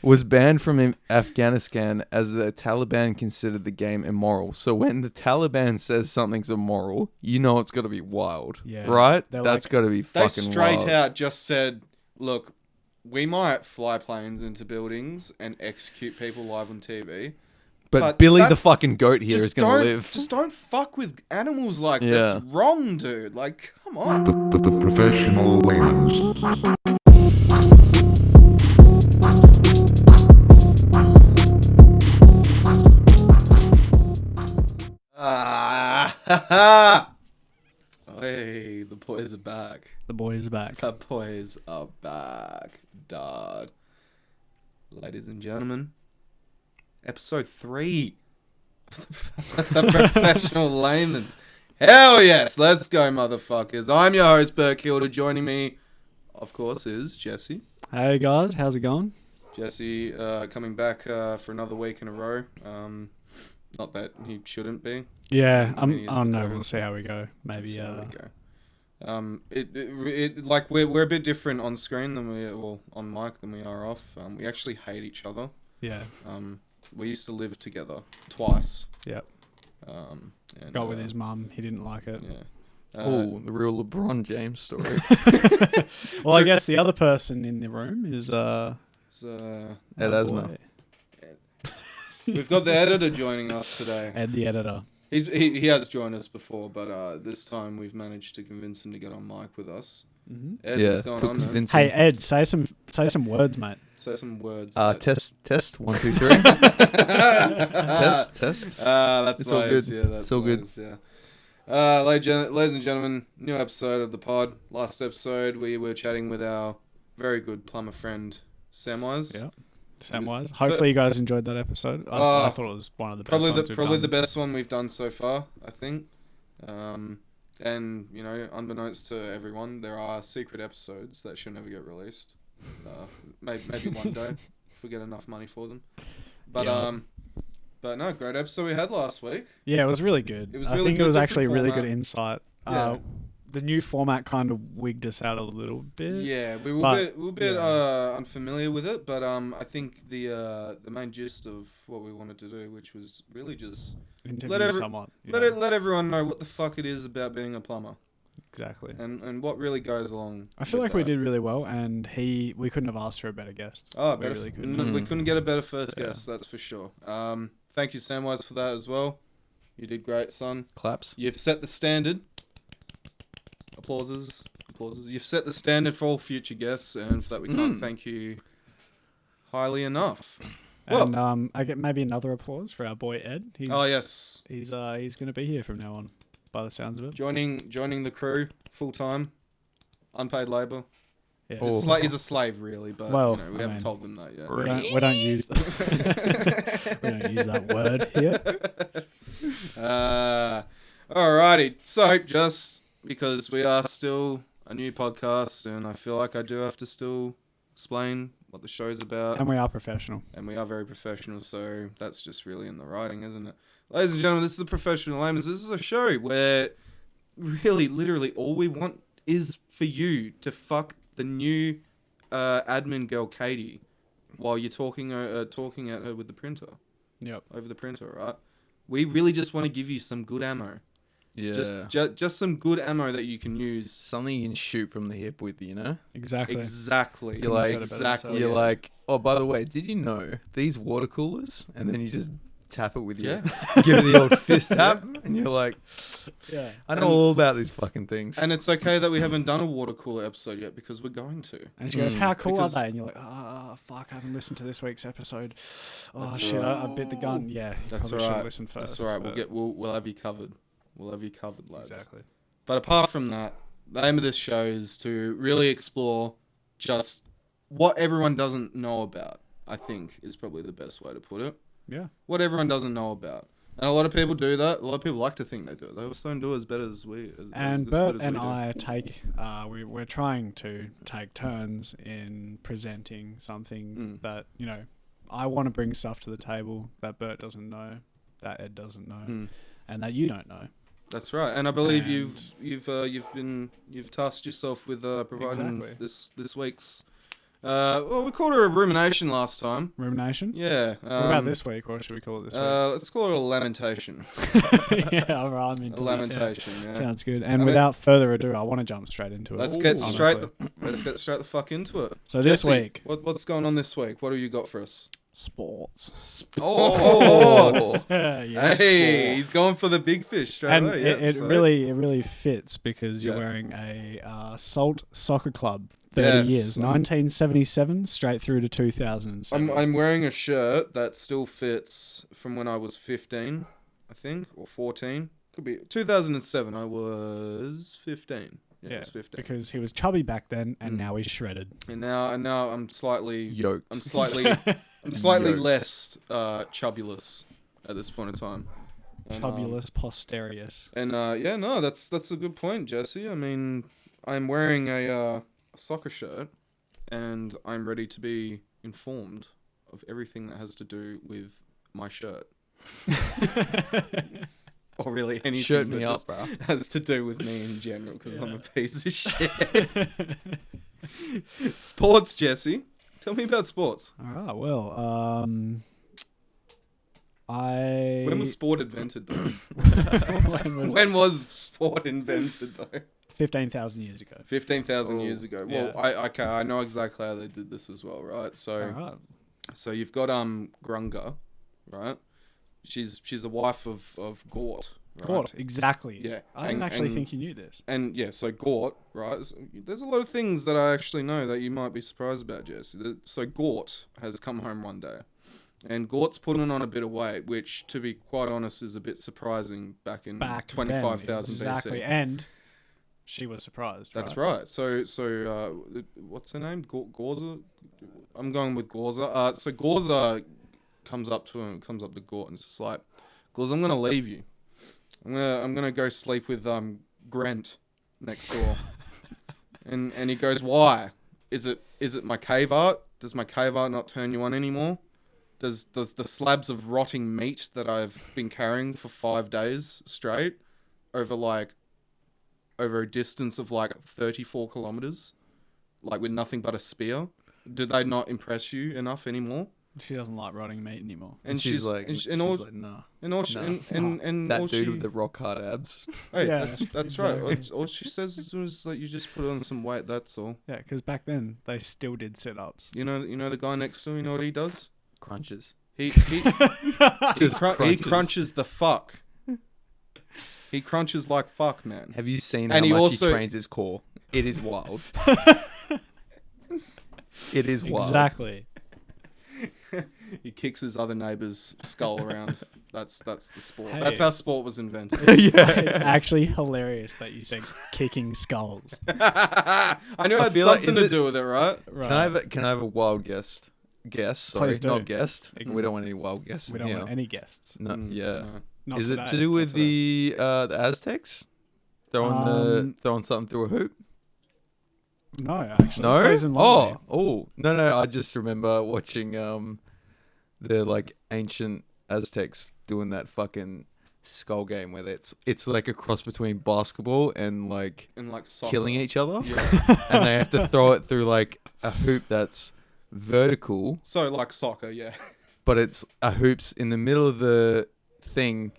was banned from Afghanistan as the Taliban considered the game immoral. So when the Taliban says something's immoral, you know it's got to be wild, right? That's got to be fucking wild. They straight out just said, look, we might fly planes into buildings and execute people live on TV. But Billy the fucking goat here is going to live. Just don't fuck with animals like that. That's wrong, dude. Like, come on. The professional Laymans. Hey, the boys are back. The boys are back. The boys are back, dad. Ladies and gentlemen, episode 3 the professional Laymans. Hell yes, let's go, motherfuckers. I'm your host, Bert Kilder. Joining me, of course, is Jesse. Hey guys, how's it going? Jesse coming back for another week in a row. Not that he shouldn't be. Yeah, I don't know. We'll see how we go. Maybe. See how we go. Like we're a bit different on screen than on mic than we are off. We actually hate each other. Yeah. We used to live together twice. Yep. And, got with his mum. He didn't like it. Yeah. The real LeBron James story. Well, I guess the other person in the room is Ed Asner. We've got the editor joining us today. Ed, the editor. He has joined us before, but this time we've managed to convince him to get on mic with us. Mm-hmm. Ed, what's going on, man? Hey Ed, say some words, mate. Say some words. Test 1 2 3. Test. That's it's all good. Yeah, that's it's all good. Yeah. Ladies and gentlemen, new episode of the pod. Last episode we were chatting with our very good plumber friend Samwise. Yeah. Samwise. Hopefully you guys enjoyed that episode. I thought it was one of the best ones probably the best one we've done so far, I think. And, you know, unbeknownst to everyone, there are secret episodes that should never get released. Maybe one day, if we get enough money for them. But no, great episode we had last week. Yeah, it was really good. It was I really think good, it was actually different really format. good insight. Yeah. The new format kind of wigged us out a little bit. Yeah, we were a bit unfamiliar with it, but I think the main gist of what we wanted to do, which was really just let everyone know what the fuck it is about being a plumber. Exactly. And what really goes along. I feel like we did really well, and we couldn't have asked for a better guest. Oh, we really couldn't. We couldn't get a better first guest, that's for sure. Thank you, Samwise, for that as well. You did great, son. Claps. You've set the standard. Applauses. You've set the standard for all future guests, and for that we can't thank you highly enough. And I get maybe another applause for our boy Ed. Yes. He's going to be here from now on, by the sounds of it. Joining the crew full time, unpaid labour. Yeah. He's a slave, really, but we haven't told them that yet. We don't use that word here. Alrighty, so just because we are still a new podcast, and I feel like I do have to still explain what the show's about. And we are professional. And we are very professional, so that's just really in the writing, isn't it? Ladies and gentlemen, this is the Professional Layman. This is a show where really, literally, all we want is for you to fuck the new admin girl, Katie, while you're talking at her with the printer. Yep. Over the printer, right? We really just want to give you some good ammo. Yeah. Just some good ammo that you can use. Something you can shoot from the hip with, you know? Exactly. You're like, oh, by the way, did you know these water coolers? And then you just tap it with your, give it the old fist tap, and you're like, yeah, I know all about these fucking things. And it's okay that we haven't done a water cooler episode yet, because we're going to. And she goes, how cool are they? And you're like, oh, fuck, I haven't listened to this week's episode. Oh, shit, I bit the gun. Yeah, that's all right. Listen first. That's all right. We'll have you covered. We'll have you covered, lads. Exactly. But apart from that, the aim of this show is to really explore just what everyone doesn't know about, I think, is probably the best way to put it. Yeah. What everyone doesn't know about. And a lot of people do that. A lot of people like to think they do it. They also don't do it as better as we. And Bert and I we're trying to take turns in presenting something that, you know, I want to bring stuff to the table that Bert doesn't know, that Ed doesn't know, and that you don't know. That's right, and I believe you've tasked yourself with providing this week's Well, we called her a rumination last time. Rumination? Yeah. What about this week? What should we call it this week? Let's call it a lamentation. Yeah, all right, I'm into A lamentation. it. Yeah. Sounds good. And without further ado, I want to jump straight into it. Let's get straight. honestly. Let's get straight the fuck into it. So this Jesse, week, what's going on this week? What have you got for us? sports. Oh, Yeah, hey, he's going for the big fish straight and away. it Yeah, really fits because you're Yeah. wearing a Salt Soccer Club 30 years, 1977 straight through to 2007. I'm wearing a shirt that still fits from when I was 15, I think, or 14. Could be 2007. I was 15. Yeah, I was 15. because he was chubby back then, and now he's shredded. And now I'm slightly Yoked. I'm slightly Yoked. less chubbulous at this point in time. And, Chubulus posterius. And yeah, no, that's a good point, Jesse. I mean, I'm wearing a soccer shirt, and I'm ready to be informed of everything that has to do with my shirt. Or really anything Shirt that me up, just bro. has to do with me in general, because I'm a piece of shit. Sports, Jesse. Tell me about sports. All right, well, When was sport invented, though? when was When was sport invented, though? 15,000 years ago. 15,000 years ago. Well, Yeah. I know exactly how they did this as well, right? So, All right. so you've got Grunga, right? She's a wife of Gort. Right? Gort, exactly. Yeah. I didn't actually think you knew this. And yeah, so Gort, right? There's a lot of things that I actually know that you might be surprised about, Jesse. So Gort has come home one day, and Gort's putting on a bit of weight, which, to be quite honest, is a bit surprising back in 25,000 exactly. BC. And she was surprised. That's right. So what's her name? Gorza. I'm going with Gorza. So Gorza comes up to Gort and it's just like, Gorza, I'm gonna leave you. I'm gonna go sleep with Grant next door. and he goes, why? Is it my cave art? Does my cave art not turn you on anymore? Does the slabs of rotting meat that I've been carrying for 5 days straight over a distance of 34 kilometers, with nothing but a spear, do they not impress you enough anymore? She doesn't like rotting meat anymore. And she's like, nah. That dude with the rock hard abs. Hey, Yeah, that's right. All she says is you just put on some weight. That's all. Yeah, because back then they still did sit-ups. You know the guy next to him. You know what he does? Crunches. He Just crunches the fuck. He crunches like fuck, man. Have you seen And how he much also- he trains his core? It is wild. It is wild. Exactly. He kicks his other neighbour's skull around. That's the sport. Hey. That's how sport was invented. It's actually hilarious that you said kicking skulls. I knew it had feel like- something is to it- do with it, right? Right. Can I have a wild guess? Sorry, Please do. not guest. We don't want any wild guests. We don't want any guests. No, yeah. No. Not Is today. it to do with the Aztecs? Throwing something through a hoop? No, actually. No. Frozen Lonely. No. I just remember watching the ancient Aztecs doing that fucking skull game where it's like a cross between basketball and And soccer. killing each other, Yeah. and they have to throw it through a hoop that's vertical, So soccer, yeah. but it's a hoop's in the middle of the thing,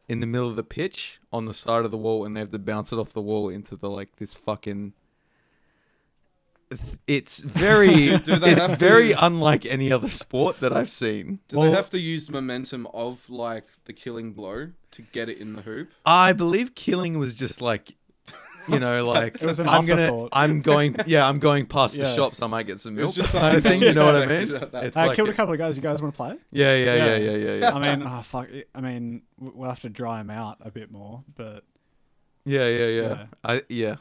in the middle of the pitch on the side of the wall, and they have to bounce it off the wall into the this fucking. It's very, Do they it's have very to- unlike any other sport that I've seen. Do they have to use momentum of the killing blow to get it in the hoop? I believe killing was just it was an I'm afterthought. I'm going past the Yeah. shops. I might get some milk. It's just kind of thing. You know what I mean? Exactly. It's I like killed a couple of guys. You guys want to play? yeah. I mean, oh fuck. I mean, we'll have to dry them out a bit more, but Yeah. Yeah.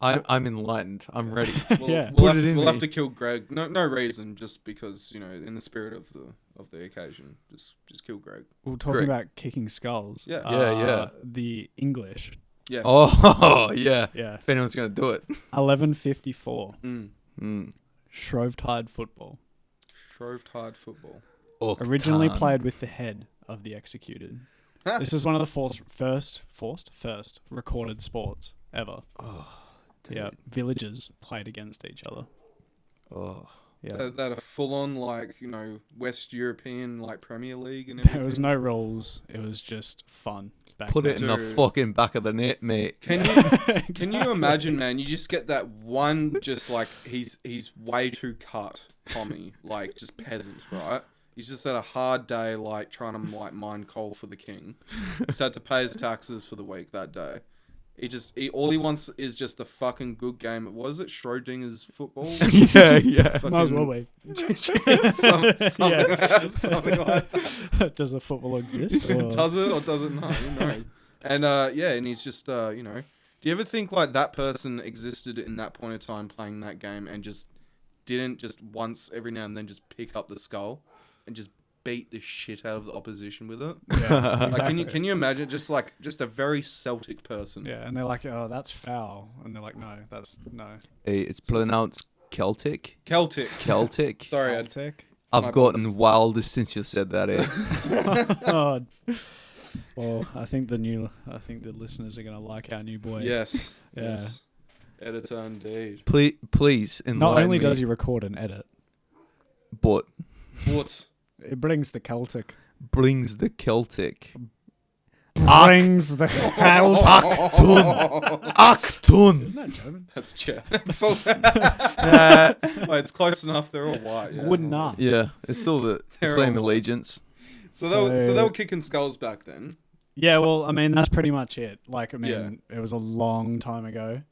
I'm enlightened. I'm ready. Yeah. We'll, Put it in we'll me. have to kill Greg. No reason, just because in the spirit of the occasion, just kill Greg. we're talking Great. about kicking skulls. Yeah. Yeah. The English. Yes. Oh yeah. Yeah. If anyone's gonna do it. 1154. Mm. Shrovetide football. Shrovetide football. Originally Octan. played with the head of the executed. This is one of the first recorded sports ever. Oh, dude. Yeah, villagers played against each other. Oh. Yeah. That are full on like West European like Premier League and There was everything. no rules. It was just fun. Put it in the Dude. fucking back of the net, mate. Can you imagine, man? You just get that one, just like he's way too cut, Tommy, like just peasants, right? He's just had a hard day, like trying to like mine coal for the king. He's had to pay his taxes for the week that day. All he wants is just a fucking good game. What is it? Schrodinger's football? Yeah. Might as well be. Something like that. Does the football exist? Or? Does it or does it not? Who knows? And and he's just do you ever think like that person existed in that point of time playing that game and just didn't just once every now and then just pick up the skull and just beat the shit out of the opposition with it? Yeah, exactly. Like, can you imagine just a very Celtic person? Yeah, and they're like, oh, that's foul, and they're like, no, that's no. Hey, it's pronounced Celtic. Celtic. Sorry, Celtic. I've gotten wilder since you said that, eh? Oh. Well, I think the listeners are gonna like our new boy. Yes. Yeah. Yes. Editor indeed. Please enlighten Not only me, does he record and edit, but What? it brings the Celtic. brings the Celtic. Brings the Celtic. Acton. Isn't that German? That's Czech. It's close enough. They're all white. Yeah. Wouldn't know. Yeah, it's still the They're same all- allegiance. So they were kicking skulls back then. Yeah, well, I mean, that's pretty much it. Like, I mean, it was a long time ago.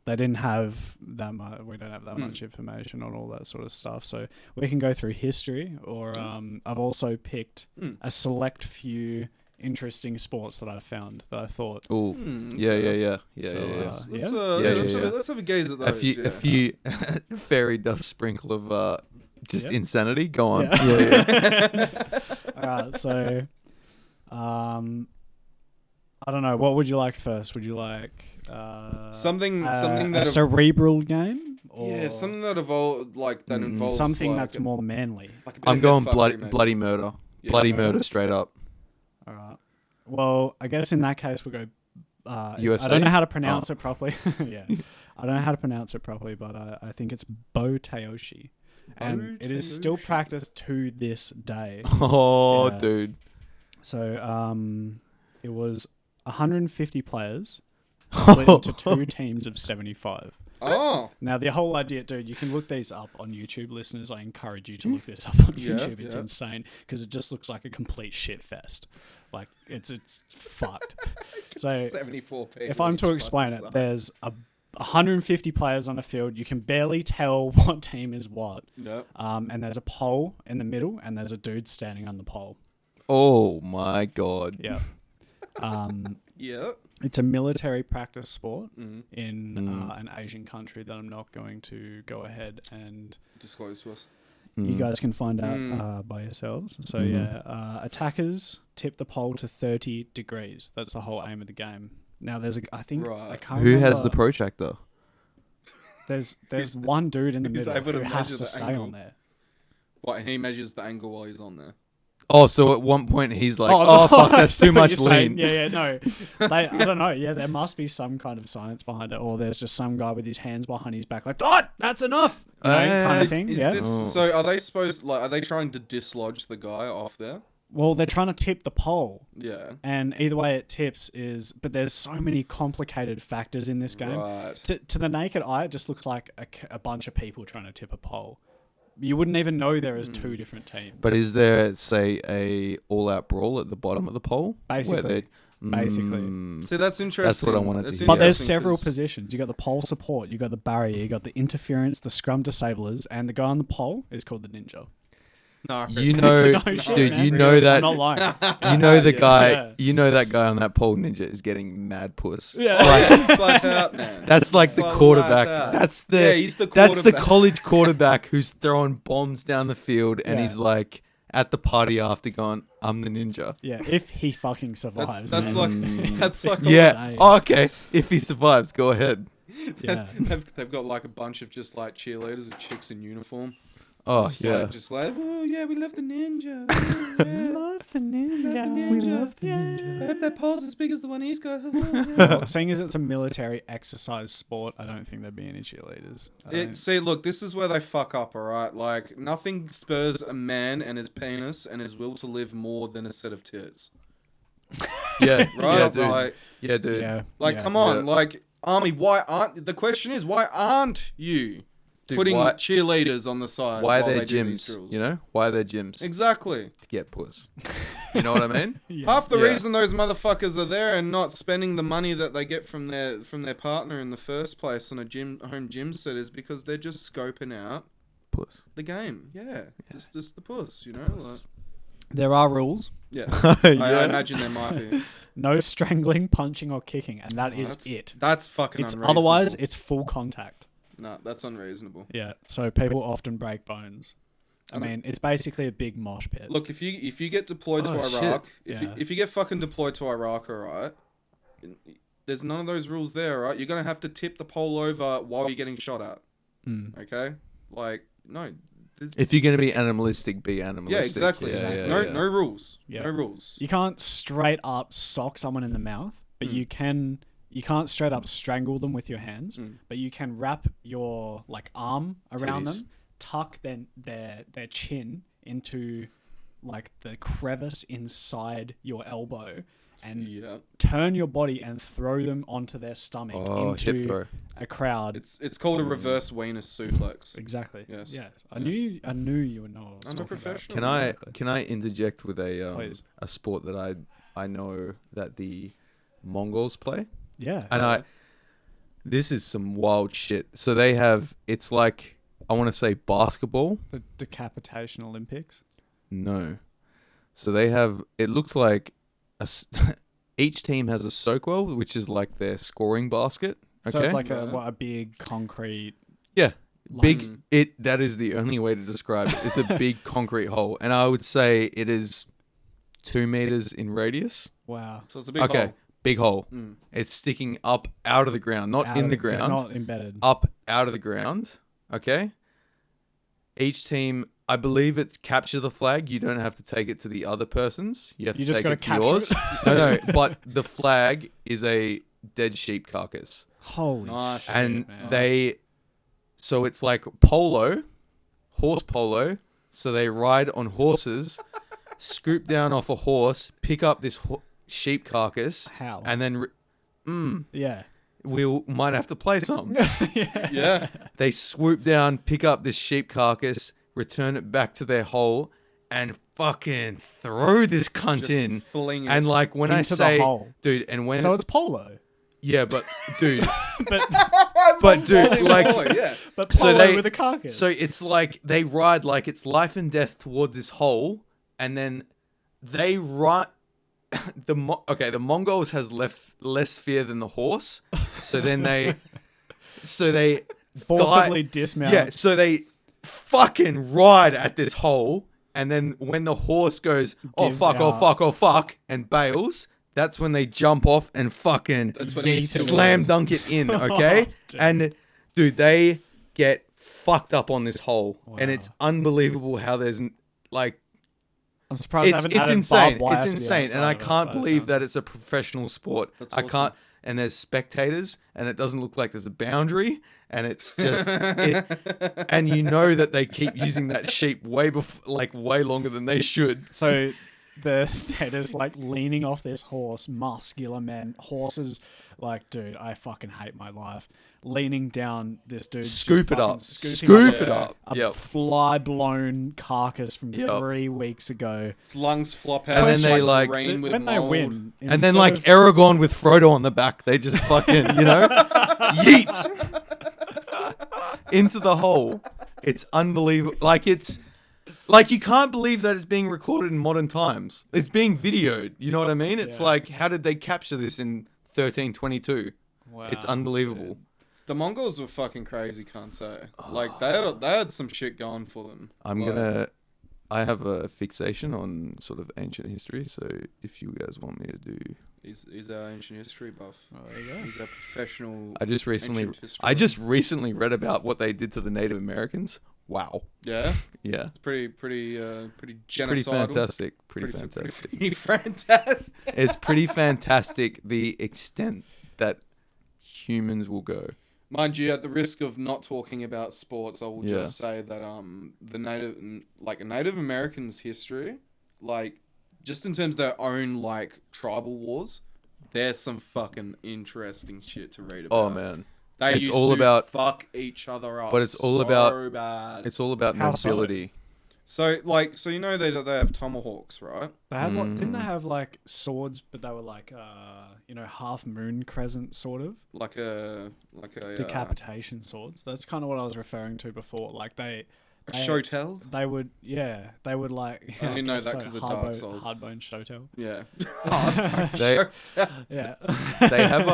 They didn't have that much. We don't have that much information on all that sort of stuff. So we can go through history, or I've also picked a select few interesting sports that I've found that I thought. Oh, yeah. Let's have a gaze at those. A few fairy dust sprinkle of just insanity. Go on. Yeah. All right, so I don't know. What would you like first? Would you like something a that cerebral game? Or something that involves something like that's more manly. like a bit I'm of going head fuckery, maybe. bloody murder. Yeah. Bloody murder straight up. All right. Well, I guess in that case we'll go. UFC? I don't know how to pronounce it properly. Yeah, I don't know how to pronounce it properly, but I think it's Boteoshi, and it is still practiced to this day. Oh, Yeah. dude. So, it was 150 players split into two teams of 75. Oh, Now, the whole idea, dude, you can look these up on YouTube, listeners. I encourage you to look this up on YouTube. It's insane because it just looks like a complete shit fest. Like, it's fucked. So, 74 people. if I'm to explain it, there's 150 players on a field. You can barely tell what team is what. Yep. And there's a pole in the middle, and there's a dude standing on the pole. Oh my god. Yeah. Yeah. It's a military practice sport Mm. in an Asian country that I'm not going to go ahead and Disclose to us. you guys can find out by yourselves. So attackers tip the pole to 30 degrees. That's the whole aim of the game. Now there's I can't Who has remember. the protractor? There's one dude in the he's middle able to who has measure to the stay angle. on there. What? He measures the angle while he's on there. Oh, so at one point he's like, "Oh fuck, that's too much lean." Yeah, no. I don't know. Yeah, there must be some kind of science behind it, or there's just some guy with his hands behind his back, like, "Oh, that's enough," kind of thing. So are they are they trying to dislodge the guy off there? Well, they're trying to tip the pole. Yeah. And either way it tips but there's so many complicated factors in this game. Right. To the naked eye, it just looks like a bunch of people trying to tip a pole. You wouldn't even know there is two different teams. But is there, say, a all-out brawl at the bottom of the pole? Basically. See, that's interesting. That's what I wanted to hear. But there's interesting several 'cause- positions. You got the pole support, you got the barrier, you got the interference, the scrum disablers, and the guy on the pole is called the ninja. No. You know, No shit, dude, man. you know that. I'm not lying. You know the guy. Yeah. You know that guy on that pole ninja is getting mad puss. Yeah. Like, Flat out, man. that's like the Flat quarterback. out. That's the. Yeah, he's the That's the quarterback. college quarterback who's throwing bombs down the field, and Yeah. he's like at the party after going, "I'm the ninja." Yeah, if he fucking survives. That's man. like that's like Yeah. Insane. Oh, okay. If he survives, go ahead. Yeah. they've got like a bunch of just like cheerleaders and chicks in uniform. Oh Just yeah. just like, oh yeah, we love the ninja. Love the ninja. We love the I ninja. hope that pole's as big as the one he's got. Well, seeing as it's a military exercise sport, I don't think there'd be any cheerleaders. See, look, this is where they fuck up, alright? Like, nothing spurs a man and his penis and his will to live more than a set of tits. Yeah. Right? Yeah, dude. Like, Yeah, dude. Yeah. like yeah. come on. Yeah. Like, Army, the question is, why aren't you Dude, putting why- cheerleaders on the side Why are while there they do these gyms? drills? You know? Why are there gyms? Exactly. To get puss. You know what I mean? Yeah. Half the Yeah. reason those motherfuckers are there and not spending the money that they get from their partner in the first place on a home gym set is because they're just scoping out Puss. the game. Yeah. Just the puss, you know? Like, There are rules. yeah. Yeah. I imagine there might be. No strangling, punching, or kicking, and that is that's, it. That's fucking It's unreasonable. otherwise it's full contact. No, that's unreasonable. Yeah. So people often break bones. I mean, it's basically a big mosh pit. Look, if you get deployed Oh, to shit. Iraq, Yeah. if you get fucking deployed to Iraq, alright, there's none of those rules there, right? You're gonna have to tip the pole over while you're getting shot at. Mm. Okay? Like, no. If you're going to be animalistic, be animalistic. Yeah, exactly. Yeah, no, yeah. no rules. Yeah. No rules. You can't straight up sock someone in the mouth, but you can't straight up strangle them with your hands, but you can wrap your like arm around Titties. them, tuck their chin into like the crevice inside your elbow, and Yeah. turn your body and throw them onto their stomach Oh, hip into throw. a crowd. It's called a reverse Venus suplex. Exactly. Yes. Yes. I knew you would know what I was I'm a talking professional. Can I interject with Please. a sport that I know that the Mongols play? about. Yeah. And this is some wild shit. So they have, it's like, I want to say basketball. The decapitation Olympics. No. So they have, it looks like each team has a soak well, which is like their scoring basket. Okay. So it's like Right. a big concrete. Yeah. line. That is the only way to describe it. It's a big concrete hole. And I would say it is 2 meters in radius. Wow. So it's a big Okay. hole. Big hole. Mm. It's sticking up out of the ground, not in the ground. It's not embedded. Up out of the ground. Okay. Each team, I believe it's capture the flag. You don't have to take it to the other person's. You have You to just take gotta it to capture yours. it? No, but the flag is a dead sheep carcass. Holy Nice. shit, And man. so it's like polo, horse polo. So they ride on horses, scoop down off a horse, pick up this sheep carcass, How? and then Yeah. we might have to play some. Yeah. They swoop down, pick up this sheep carcass, return it back to their hole, and fucking throw this cunt Just in. fling it. And like when I Into the say, hole. dude, and when So it's polo. yeah, but dude, But but dude, like yeah. but So polo they- with a carcass. so it's like they ride like it's life and death towards this hole, and then they run. The Mongols has less fear than the horse, so then they forcibly dismount. yeah, so they fucking ride at this hole, and then when the horse goes, oh Gives fuck, oh out. fuck, oh fuck, and bails, that's when they jump off and fucking That's when he slam dunk it in, okay? Dude. And dude, they get fucked up on this hole, and Wow. it's unbelievable how there's like I'm surprised I it's haven't added insane. barbed wire It's to the insane, and outside I of it can't by the believe sound. that it's a professional sport. That's I awesome. can't, and there's spectators, and it doesn't look like there's a boundary, and it's just, and you know that they keep using that sheep way longer than they should. So they're just like leaning off this horse, muscular men. Horses, like, dude, I fucking hate my life. Leaning down this dude. Scoop it up, scooping scoop up it up. A Yep. fly blown carcass from Yep. 3 weeks ago. Its lungs flop out. And then it's they, like- rain with When they mold. win, And then instead like of- Aragorn with Frodo on the back, they just fucking, yeet into the hole. It's unbelievable. Like you can't believe that it's being recorded in modern times. It's being videoed. You know what I mean? It's Yeah. like, how did they capture this in 1322? Wow, It's unbelievable. The Mongols were fucking crazy, can't say. Like Oh. they had some shit going for them. I have a fixation on sort of ancient history, so if you guys want me to do, He's our ancient history buff. Oh, there you go. He's our professional. I just recently ancient history read about what they did to the Native Americans. wow. Yeah, Yeah. it's pretty genocidal. Pretty fantastic. Pretty fantastic. Pretty fantastic. It's pretty fantastic the extent that humans will go. Mind you, at the risk of not talking about sports, I will Yeah. just say that the Native Americans' history, like just in terms of their own like tribal wars, there's some fucking interesting shit to read about. Oh man. They It's used all to about- fuck each other up. but it's all so about- bad. It's all about How so? nobility. So you know they have tomahawks, right? They had what? Didn't they have like swords, but they were like half moon crescent sort of Like a decapitation swords. That's kind of what I was referring to before. Like a shotel. they would like. I only know guess that 'cause of Dark Souls. Hardbone shotel. Yeah. They Yeah. they have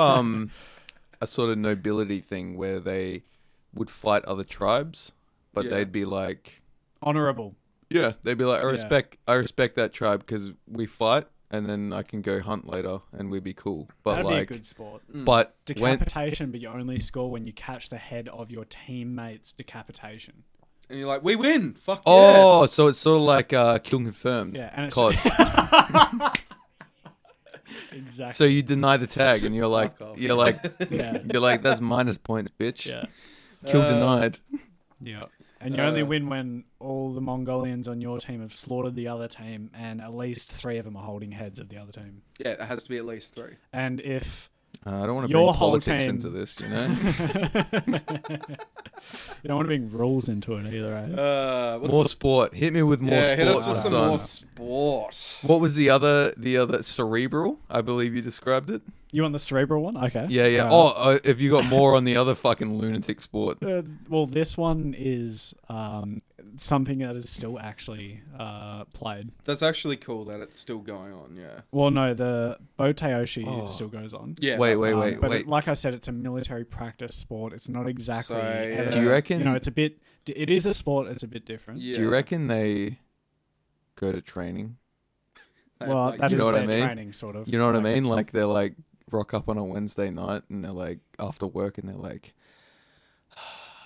a sort of nobility thing where they would fight other tribes, but Yeah. they'd be like, Honorable. yeah, they'd be like, I Yeah. respect that tribe because we fight, and then I can go hunt later, and we'd be cool. But That'd like, be a good sport. but when Decapitation, but you only score when you catch the head of your teammate's decapitation. And you're like, we win. Fuck oh, yes. so it's sort of like kill confirmed. Yeah, and it's COD. exactly. So you deny the tag, and you're like, Fuck off. Yeah. that's minus points, bitch. Yeah. Kill denied. Yeah. And you only win when all the Mongolians on your team have slaughtered the other team, and at least 3 of them are holding heads of the other team. Yeah, it has to be at least 3. And if I don't want to Your bring whole politics team- into this, you know. you don't want to bring rules into it either, right? What's More sport. Hit me with more yeah, sport. hit us with some son. more sport. What was the other cerebral? I believe you described it. You want the cerebral one? Okay. Yeah, yeah. Alright. If you got more on the other fucking lunatic sport. Well, this one is something that is still actually played. That's actually cool that it's still going on, yeah. Well, no, the Boteoshi still goes on. Yeah. Wait, But wait. like I said, it's a military practice sport. It's not exactly. So, ever- Do you reckon? You know, it's a bit. It is a sport. It's a bit different. Yeah. Do you reckon they go to training? They Well, have, that you is know what their I mean? training, sort of. You know what I mean? Like they're like rock up on a Wednesday night and they're like after work and they're like,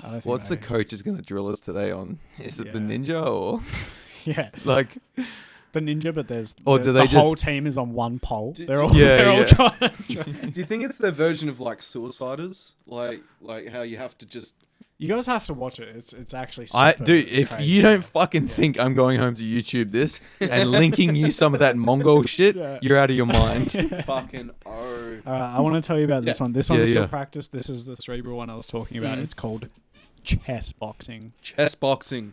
I don't think "What's the they- coach is going to drill us today on? Is it the Yeah. ninja or Yeah, like?" the ninja, but there's Or the, do they the whole just- team is on one pole. Do- They're do- all Yeah, they're all yeah. trying. Do you think it's their version of like Suiciders? Like how you have to just You guys have to watch it. It's actually. Dude, if crazy. you don't fucking think I'm going home to YouTube this and linking you some of that Mongol shit, Yeah. you're out of your mind. fucking oath. I want to tell you about this Yeah. one. This one's Yeah, still yeah. practice. This is the cerebral one I was talking about. It's called chess boxing. Chess boxing.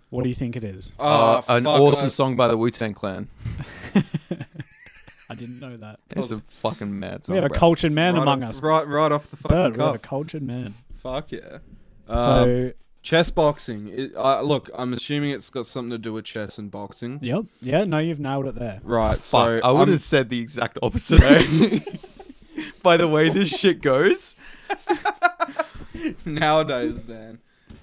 What do you think it is? Oh, An fuck, awesome I- song by the Wu-Tang Clan. I didn't know that. It's a fucking mad song. We have a bro. cultured man right among off- us. Right off the fucking Bird, we have a cuff. cultured man. Fuck yeah. So, Chess boxing. Look, I'm assuming it's got something to do with chess and boxing. yep. Yeah, no, you've nailed it there. Right, Fuck, so I would have said the exact opposite. Eh? By the way this shit goes. nowadays, man,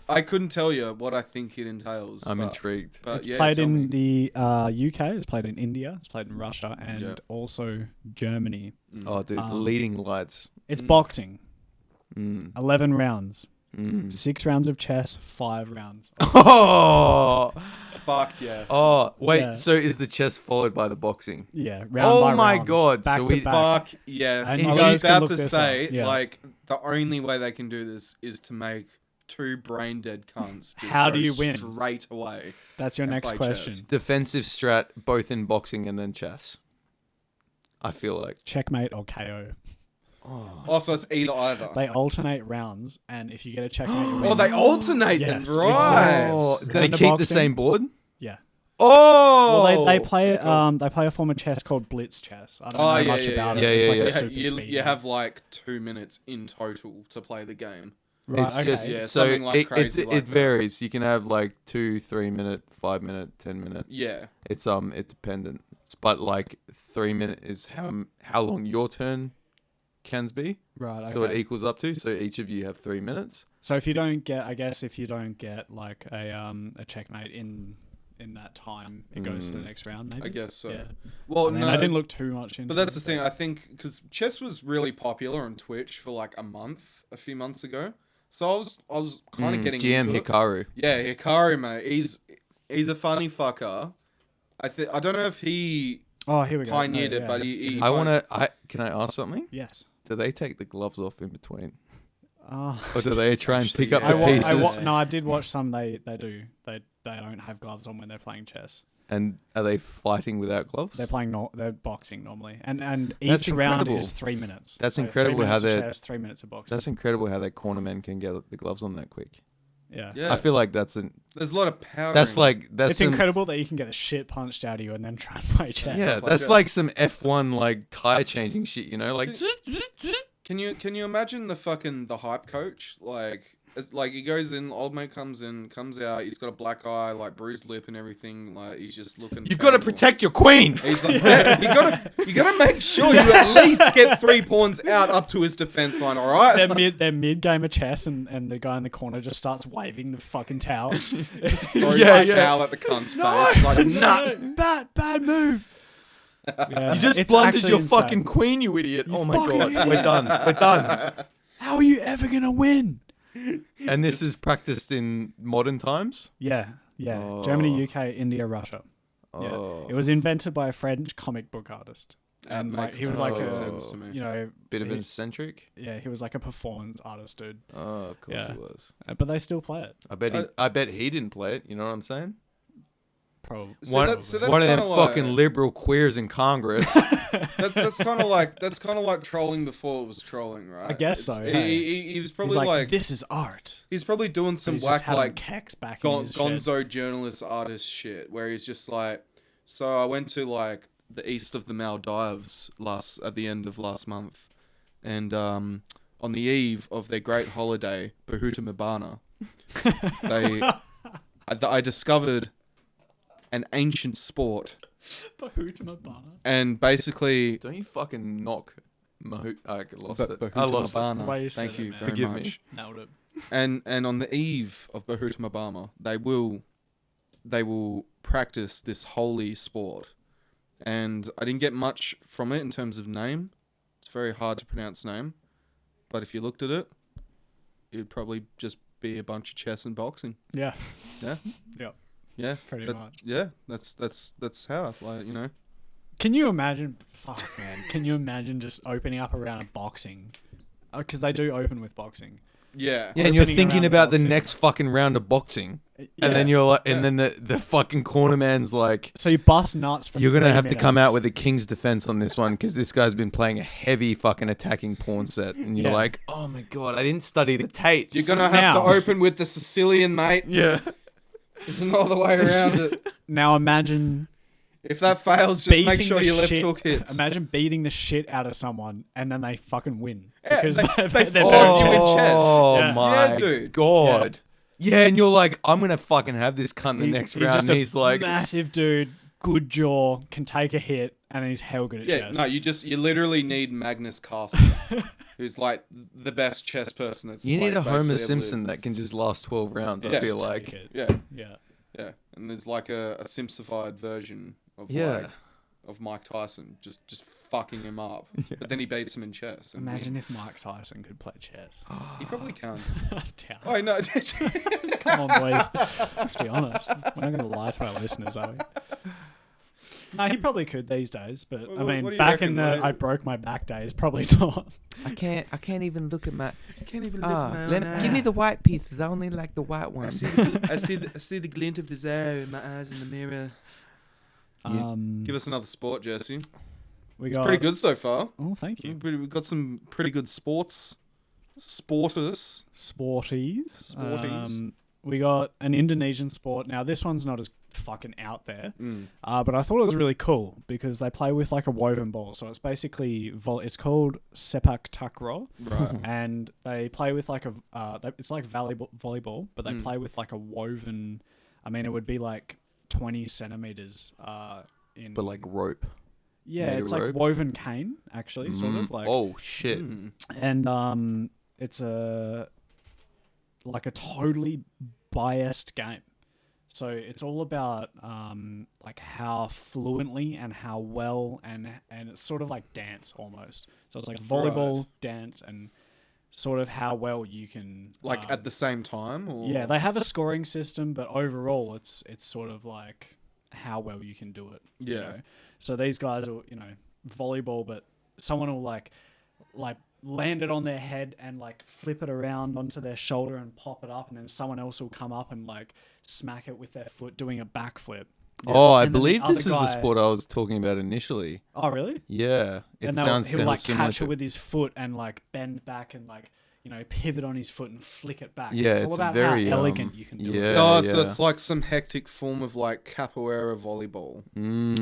I couldn't tell you what I think it entails. I'm but- intrigued. But It's yeah, played tell in me. the UK, it's played in India, it's played in Russia, and Yeah. also Germany. Oh, dude, Um, leading lights. It's boxing. Mm. 11 rounds. Mm. 6 rounds of chess, 5 rounds. Oh, Fuck yes. oh, wait. Yeah. So is the chess followed by the boxing? Yeah, round Oh by my round, God, back so to we- back. Fuck yes. And I you was guys can about look to this say, up, yeah. like, the only way they can do this is to make 2 brain dead cunts. Just How go do you win? Straight away. That's your and next play question. chess. Defensive strat, both in boxing and then chess. I feel like. Checkmate or KO. Also, it's either. They alternate rounds, and if you get a checkmate, you Oh, win. they alternate Yes, them, right? exactly. Oh, do they Round of keep the boxing. same board? Yeah. Oh, Well, they play a form of chess called blitz chess. I don't Oh, know yeah, much yeah, about yeah. it. It's Yeah, like yeah, a yeah. super You, speed. you have like 2 minutes in total to play the game. right, It's okay. just Yeah, so something like crazy it like that. varies. You can have like 2, 3 minute, 5 minute, 10 minute. Yeah. It's it dependent. But like 3 minute is how long your turn can be. Right. Okay. So it equals up to. So each of you have 3 minutes. So if you don't get, I guess, if you don't get like a checkmate in that time, it goes to the next round. Maybe. I guess so. Yeah. Well, I mean, no, I didn't look too much into. but that's it, the thing. I think because chess was really popular on Twitch for like a few months ago. So I was kind of getting GM into it. Hikaru. Yeah, Hikaru, mate. He's a funny fucker. I don't know if he Oh, here we go. pioneered No, it, yeah. but he Can I ask something? Yes. Do they take the gloves off in between? Oh. Or do they try and Actually, pick up yeah. the pieces? No, I did watch some. They do. They don't have gloves on when they're playing chess. And are they fighting without gloves? They're playing. They're boxing normally, and That's each round incredible. is 3 minutes. That's So incredible 3 how minutes of they're- chess, 3 minutes of boxing. That's incredible how their cornermen can get the gloves on that quick. Yeah. Yeah. I feel like that's There's a lot of power. that's It's some, incredible that you can get the shit punched out of you and then try and play chess. Yeah, Like that's that. like some F1 like tire changing shit, you know, like Can you imagine the hype coach? Like it's like he goes in, old mate comes in, comes out, he's got a black eye, like bruised lip and everything, like he's just looking. you've got to terrible. protect your queen. He's like, yeah, you gotta make sure you at least get 3 pawns out up to his defense line, all right? They're mid game of chess and the guy in the corner just starts waving the fucking towel. Throws Yeah, the yeah. towel at the cunt's face. It's like, nah. Bad move. Yeah, You just it's blundered actually your insane. fucking queen, you idiot. Oh my fucking god, idiot. we're done. We're done. How are you ever gonna win? And this is practiced in modern times? Yeah. Oh. Germany, UK, India, Russia. Yeah. Oh. It was invented by a French comic book artist. That And like makes he was like total a sense to me. you know Bit of he- an eccentric? he was like a performance artist dude. Oh, of course Yeah. it was. But they still play it. I bet he didn't play it, you know what I'm saying? Probably. So One, that's one of them kinda like- fucking liberal queers in Congress. That's kind of like trolling before it was trolling, right? I guess so, yeah. He was He's probably like, this is art. he's probably doing some He's just whack having like keks back in his shed. gonzo journalist artist shit, where he's just like, so I went to like the east of the Maldives at the end of last month, and on the eve of their great holiday, Bahuta Mabana, I discovered an ancient sport, and basically Don't you fucking knock I lost it. Bahuta I lost it. Mabana. The way you said Thank it, you man. very Forgive much. me. Nailed it. And on the eve of Bahuta Mabama, they will practice this holy sport. And I didn't get much from it in terms of name. It's very hard to pronounce name. But if you looked at it, it'd probably just be a bunch of chess and boxing. Yeah. Yeah. Yep. Yeah. Pretty much. Yeah. That's how, like, you know. Can you imagine? Fuck, man. Can you imagine just opening up a round of boxing? Because they do open with boxing. Yeah. Yeah, and you're Opening thinking around about the boxing. next fucking round of boxing. Yeah. And then you're like, Yeah. and then the fucking corner man's like, So you bust nuts for you're gonna 3 have to come minutes. out with a king's defense on this one because this guy's been playing a heavy fucking attacking pawn set, and you're Yeah. like, oh my god, I didn't study the tapes. You're going to have Now- to open with the Sicilian, mate. yeah. There's no other way around it. Now imagine If that fails, just make beating sure the your left shit. hook hits. Imagine beating the shit out of someone and then they fucking win Yeah, because they they're fold better you in chess. chess. Oh Yeah. my Yeah, dude. god. Yeah, and you're like, I'm gonna fucking have this cunt the next round. Just And a he's like, massive dude, good jaw, can take a hit, and then he's hell good at Yeah, chess. no, you literally need Magnus Carlsen, who's like the best chess person that's you need played a Homer basically ever Simpson lived. that can just last 12 rounds. I Yeah. feel Just like. take it. Yeah, Yeah. yeah, and there's like a simplified version of Yeah. of Mike Tyson just fucking him up, but then he beats him in chess. And Imagine if Mike Tyson could play chess. he probably can. Damn. Oh no, Come on, boys. Let's be honest. We're not going to lie to our listeners, are we? No, he probably could these days, but I What mean, do you back reckon, in the mate? I broke my back days, probably not. I can't even look at my. can't even Give me the white pieces. I only like the white ones. I see the glint of desire in my eyes in the mirror. Give us another sport, Jesse. We got Pretty good so far. Oh, thank you. We've got some pretty good sporters. Sporties. Sporties. We got an Indonesian sport. Now, this one's not as fucking out there, but I thought it was really cool because they play with like a woven ball. So it's basically it's called sepak takraw, Right. and they play with like it's like volleyball, but they play with like a woven. I mean, it would be like 20 centimeters in. But like rope. Yeah, made it's of like rope? woven cane, actually, sort of like. Oh shit. And it's a totally biased game. So it's all about like how fluently and how well and it's sort of like dance almost. So it's like volleyball, dance, and sort of how well you can Like at the same time, or yeah, they have a scoring system, but overall it's sort of like how well you can do it. you Yeah. know? So these guys are, volleyball, but someone will like land it on their head and like flip it around onto their shoulder and pop it up, and then someone else will come up and like smack it with their foot doing a backflip. Oh, I And then the believe other this is the guy- sport I was talking about initially. Oh, really? Yeah, it And sounds he'll like similar catch to- it with his foot and like bend back and like pivot on his foot and flick it back. Yeah, it's all it's about very, how elegant you can do yeah. it. Oh, so yeah. it's like some hectic form of like capoeira volleyball.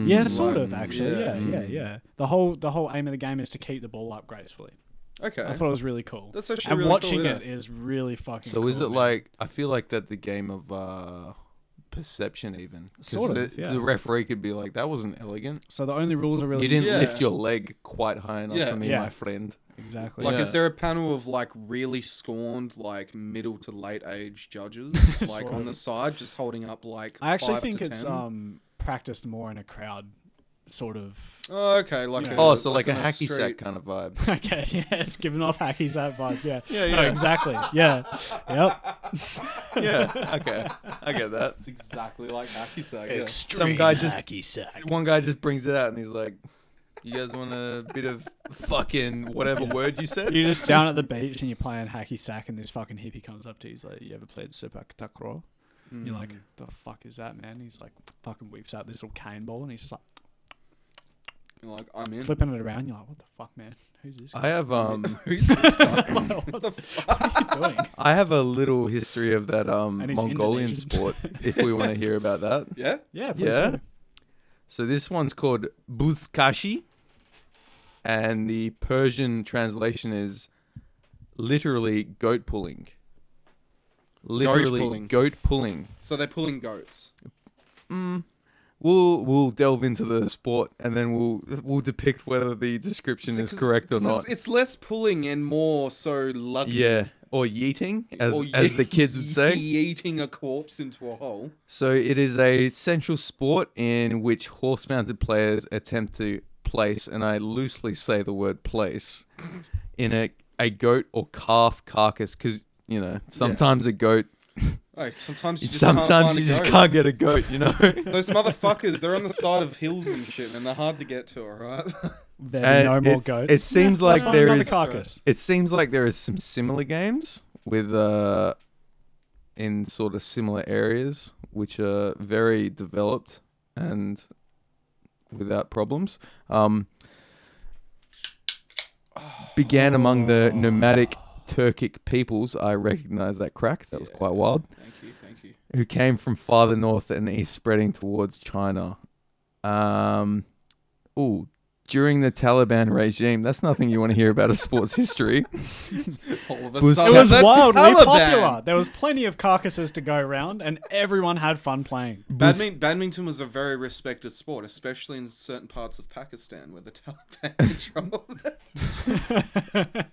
Yeah, sort of actually. yeah. Yeah. The whole aim of the game is to keep the ball up gracefully. Okay. I thought it was really cool. That's actually and really watching cool, yeah. it is really fucking So cool. is it man. like, I feel like that's a game of perception even. 'Cause Sort of, yeah. the referee could be like, that wasn't elegant. So the only rules are really You didn't Yeah. lift your leg quite high enough Yeah. for me, Yeah. my friend. exactly. Like, Yeah. is there a panel of like really scorned, like middle to late age judges, like Sort on of. the side, just holding up like? I actually 5 think to it's 10? practiced more in a crowd, sort of. Oh, okay, like Yeah. Oh, so like a on hacky street. sack kind of vibe. Okay, yeah, it's giving off hacky sack vibes. Yeah, Yeah, No, yeah. exactly. Yeah, yep. Yeah, okay. I get that. It's exactly like hacky sack. Yeah. Some guy just- hacky sack. One guy just brings it out and he's like, you guys want a bit of fucking whatever word you said? You're just down at the beach and you're playing hacky sack, and this fucking hippie comes up to you. He's like, "You ever played sepak takraw?" You're like, "The fuck is that, man?" He's like, fucking whips out this little cane ball, and he's just like You're like, I'm in. flipping it around. You're like, "What the fuck, man? Who's this?" I have Who's this guy? what the fuck are you doing? I have a little history of that he's Mongolian Indonesian. sport if we want to hear about that. Yeah. Yeah, please Yeah. do. So this one's called Buzkashi, and the Persian translation is literally goat pulling. Literally pulling. goat pulling. So they're pulling goats. We'll delve into the sport and then we'll depict whether the description is correct or not. It's less pulling and more so lugging. Yeah, or yeeting, Or as the kids would say. Yeeting a corpse into a hole. So it is a central sport in which horse-mounted players attempt to place, and I loosely say the word place, in a goat or calf carcass, because, sometimes a goat, Hey, sometimes you just sometimes can't find you a just goat. can't get a goat, Those motherfuckers, they're on the side of hills and shit, and they're hard to get to, alright? There's no And more goats. It seems Let's like find there another is. carcass. It seems like there is some similar games with in sort of similar areas, which are very developed and without problems. Began among the nomadic Turkic peoples. I recognize that crack. That was quite wild. Thank you. Who came from farther north and east, spreading towards China. During the Taliban regime. That's nothing you want to hear about a sports history. All of a Was- sudden, It was that's wildly Taliban. popular. There was plenty of carcasses to go around, and everyone had fun playing. Badminton was a very respected sport, especially in certain parts of Pakistan where the Taliban controlled it.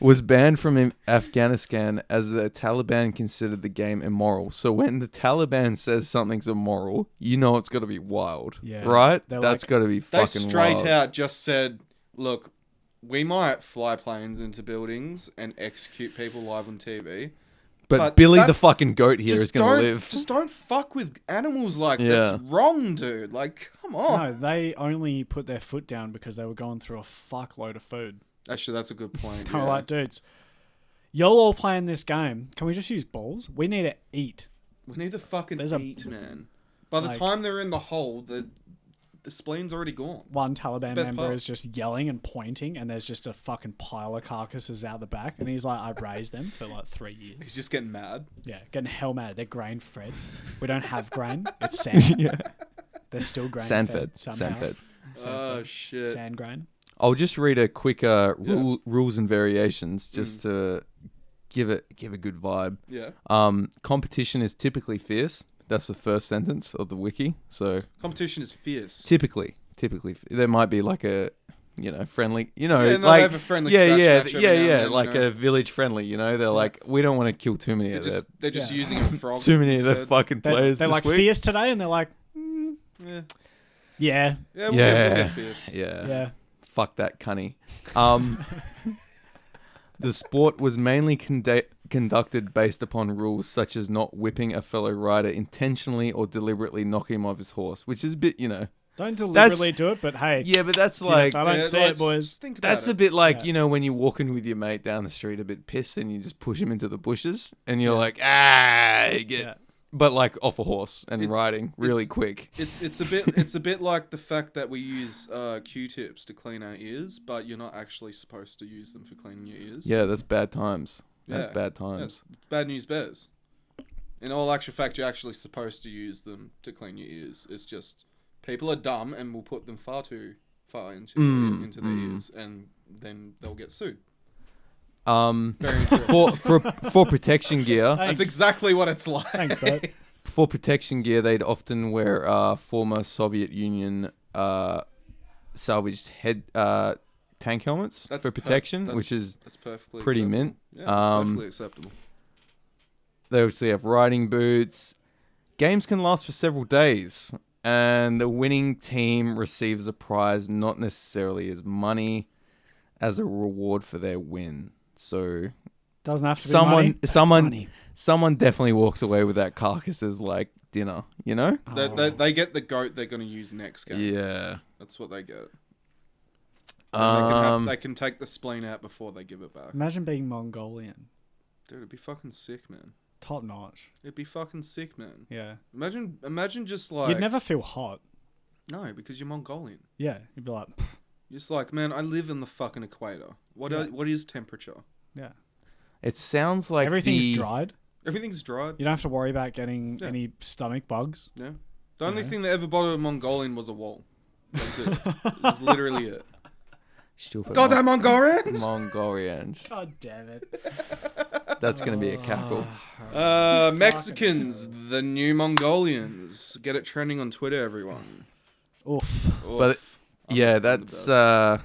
Was banned from Afghanistan as the Taliban considered the game immoral. So when the Taliban says something's immoral, you know it's got to be wild, Yeah. right? They're That's like- got to be They fucking straight wild. out just said, look, we might fly planes into buildings and execute people live on TV. But Billy the that's- fucking goat here is going to live. Just don't fuck with animals like Yeah. that's wrong, dude. Like, come on. No, they only put their foot down because they were going through a fuckload of food. Actually, that's a good point. They were yeah. like, dudes, y'all all playing this game. Can we just use balls? We need to eat. We need to fucking There's a- eat, man. By the like- time they're in the hole, the spleen's already gone. One Taliban best member part. is just yelling and pointing, and there's just a fucking pile of carcasses out the back. And he's like, I raised them for like 3 years. He's just getting mad. Yeah, getting hell mad. They're grain fed. We don't have grain. It's sand. Yeah. They're still grain Sand fed. fed. Somehow. Sand fed. Oh, shit. Sand grain. I'll just read a quick rules and variations just to give it a good vibe. Yeah. Competition is typically fierce. That's the first sentence of the wiki. So Competition is fierce. typically there might be like a friendly, Yeah, no, like they have a friendly scratch match every now and then, like you know. a village friendly. They're like, we don't want to kill too many They're just Yeah. using a frog. too many of the instead. fucking players. They're this like week. fierce today, and they're like, Yeah. yeah, Yeah, we'll Yeah. get fierce. Yeah. yeah. Fuck that cunny. The sport was mainly conducted based upon rules such as not whipping a fellow rider intentionally or deliberately knocking him off his horse, which is a bit, Don't deliberately do it, but hey. Yeah, but that's you know, like... if I don't see it, boys. Think about That's it. a bit like, Yeah. when you're walking with your mate down the street a bit pissed and you just push him into the bushes and you're Yeah. like, Yeah. But like off a horse and It- riding really it's- quick. It's a bit like the fact that we use Q-tips to clean our ears, but you're not actually supposed to use them for cleaning your ears. Yeah, that's bad times. That's Yeah. bad times. It's bad news bears. In all actual fact, you're actually supposed to use them to clean your ears. It's just people are dumb and will put them far too far into their ears, and then they'll get sued. Very interesting. For protection gear, That's exactly what it's like. Thanks, Bert. for protection gear, they'd often wear former Soviet Union salvaged tank helmets That's for protection, that's- which is That's perfectly pretty acceptable. mint. Yeah, it's perfectly acceptable. they obviously have riding boots. Games can last for several days, and the winning team receives a prize, not necessarily as money, as a reward for their win. So Doesn't have to be money, but it's money. someone definitely walks away with that carcass as like dinner, They get the goat they're going to use next game. Yeah. That's what they get. And Um, they can take the spleen out before they give it back. Imagine being Mongolian. Dude, it'd be fucking sick, man. Top notch. It'd be fucking sick, man. Yeah. Imagine just like... You'd never feel hot. No, because you're Mongolian. Yeah. You'd be like, You're just like, man, I live in the fucking equator. What is temperature? yeah. it sounds like Everything's dried. Everything's dried. You don't have to worry about getting Yeah. any stomach bugs. Yeah. The only Yeah. thing that ever bothered a Mongolian was a wall. That was it. That's literally it. Stupid Goddamn Mongolians! Mongolians. God damn it. That's gonna be a cackle. Mexicans, the new Mongolians. Get it trending on Twitter, everyone. Oof. But Oof. yeah, I'm the that's best.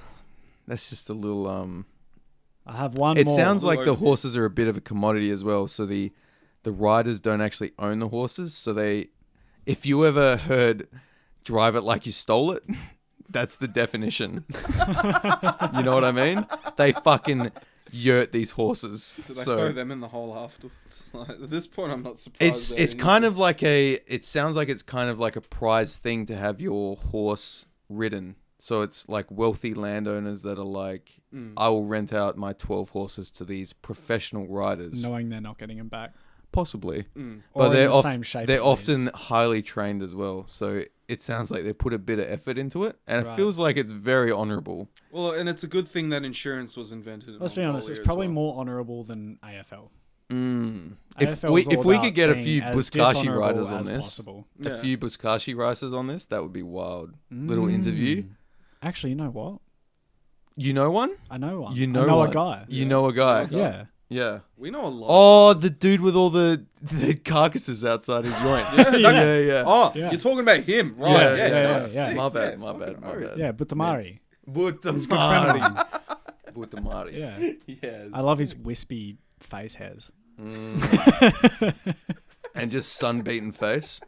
that's just a little I have one It more. sounds like the Look. horses are a bit of a commodity as well. So the riders don't actually own the horses. So if you ever heard drive it like you stole it, that's the definition. You know what I mean? They fucking yurt these horses. Do they So throw them in the hole afterwards? Like, at this point, I'm not surprised. it's kind of like it sounds like it's kind of like a prize thing to have your horse ridden. So it's like wealthy landowners that are like, I will rent out my 12 horses to these professional riders. knowing they're not getting them back. Possibly. Or But in they're the same shape. they're please. often highly trained as well. So it sounds like they put a bit of effort into it. And it Right. feels like it's very honourable. Well, and it's a good thing that insurance was invented. In Let's be honest, it's Mongolia as probably well. more honourable than AFL. If AFL we is all if we about could get a being few as Buzkashi dishonourable riders on as this, possible. Yeah. a few Buzkashi riders on this, that would be wild. Little interview. Actually, you know what? You know one? I know one. You know I know one. a guy. You know a guy. guy. Yeah. Yeah. We know a lot. Oh, the dude with all the carcasses outside his joint. Yeah. Oh, Yeah. you're talking about him, right? Yeah, Yeah, yeah, that's yeah. sick. My bad, Yeah, my bad, fucking my oath. bad. Yeah, but the Mari. Butamari. Butamari. Yeah. Yes. I love his wispy face hairs. And just sunbeaten face.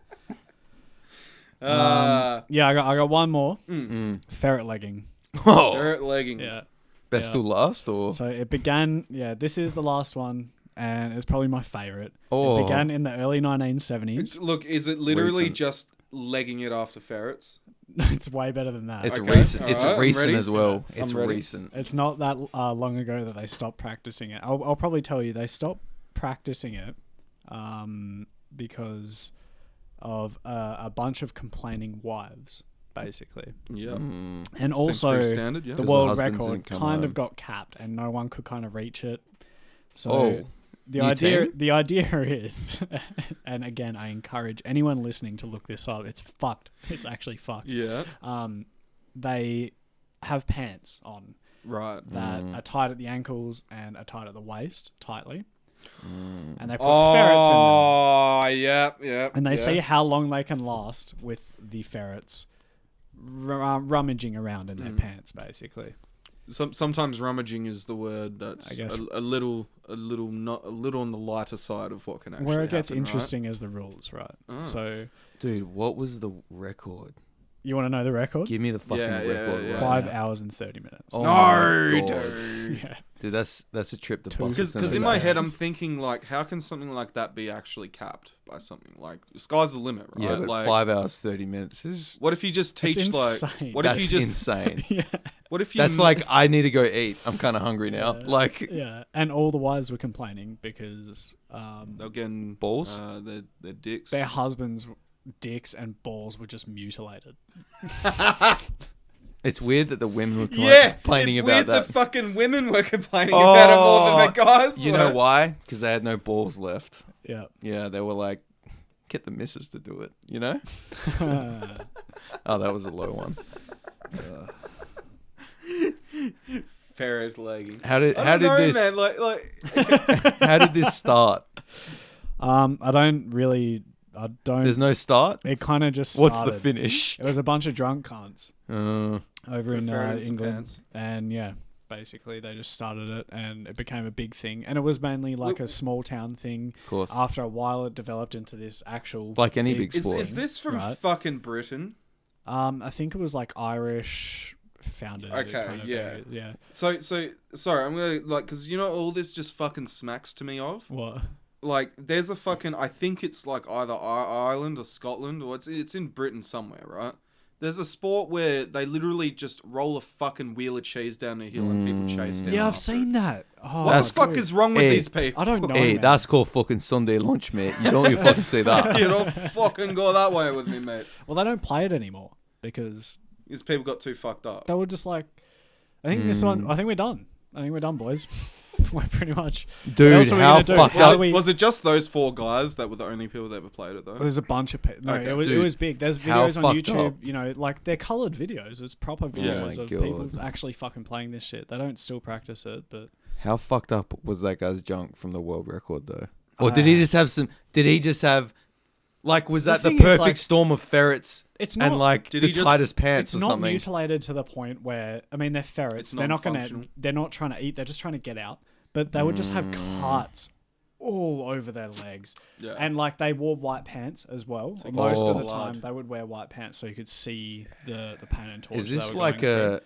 Yeah, I got one more. Mm. Ferret legging. Oh, Ferret legging. Yeah. best Yeah. till last, or So it began, this is the last one, and it's probably my favorite. Oh. It began in the early 1970s. Look, is it literally Recent. just legging it after ferrets? It's way better than that. it's Okay, recent. It's alright, I'm recent ready. as well. I'm It's ready. recent. It's not that long ago that they stopped practicing it. I'll probably tell you they stopped practicing it because of a bunch of complaining wives, basically. Yeah. Mm. And Seems also, pretty standard, yeah. the 'Cause the world husbands record didn't come kind home. of got capped, and no one could kind of reach it. So Oh. the New idea team? the idea is, and again, I encourage anyone listening to look this up. It's fucked. It's actually fucked. Yeah. They have pants on Right. that are tied at the ankles and are tied at the waist tightly, and they put Oh, ferrets in them. yeah. And they see how long they can last with the ferrets rummaging around in their pants, basically. Sometimes rummaging is the word that's I guess. a little on the lighter side of what can actually Where it gets happen, right? interesting is the rules, right? Oh. So, Dude, what was the record? You want to know the record? Give me the fucking Yeah, record. yeah. right 5 now. hours and 30 minutes. Oh No, my God. dude. Yeah. Dude, that's a trip to Two- Boston. Because in Two my head, hours. I'm thinking like, how can something like that be actually capped by something? Like, sky's the limit, right? Yeah, but like, 5 hours 30 minutes is what if you just teach It's like, insane. what that's if you just, insane. Yeah. what if you? That's like I need to go eat. I'm kind of hungry now. Yeah. Like Yeah. And all the wives were complaining because they're getting Balls? their dicks. their husbands' dicks and balls were just mutilated. it's weird that the women were Yeah, complaining it's about weird that. the fucking women were complaining about it more than the guys. You were. know why? Because they had no balls left. Yeah. Yeah, they were like, get the missus to do it. You know? Oh, that was a low one. Ferris legging. How did I don't know, this man. Like, how did this start? I don't. There's no start. It kind of just started. What's the finish? It was a bunch of drunk cunts over in ferret in some England, pants. and yeah, basically they just started it, and it became a big thing. And it was mainly like a small town thing. Of course. After a while, it developed into this actual Like any big is, sport. is this from Right. fucking Britain? I think it was like Irish founded. it Okay, kind of yeah. yeah. So sorry, I'm gonna like, cause you know all this just fucking smacks to me of. What? Like, there's a fucking, I think it's like either Ireland or Scotland, or it's in Britain somewhere, right? There's a sport where they literally just roll a fucking wheel of cheese down a hill and people chase down. Yeah, I've after seen that. Oh, What That's the fuck good. is wrong with Hey, these people? I don't know. Hey, man. that's called fucking Sunday lunch, mate. You don't even fucking say that. You don't fucking go that way with me, mate. Well, they don't play it anymore because These people got too fucked up. they were just like, I think this one. I think we're done. I think we're done, boys. We're pretty much. Dude, else are we how gonna do? fucked How do up. we- Was it just those 4 guys that were the only people that ever played it, though? There's a bunch of no, Okay. it was Dude, big. There's how videos on fucked YouTube. up. You know, like they're colored videos. It's proper videos my of God. people actually fucking playing this shit. They don't still practice it, but How fucked up was that guy's junk from the world record, though? Or did he just have some... Did he just have... Like, was that the thing is, perfect like, storm of ferrets it's not. and, like, Did the he just- tightest pants it's or not something? mutilated to the point where I mean they're ferrets. It's They're not gonna. non-functional. They're not trying to eat. They're just trying to get out. But they would just have cuts all over their legs. Yeah. And like they wore white pants as well. So Most of the blood. time they would wear white pants so you could see the pain and torture. Is this they were like going through.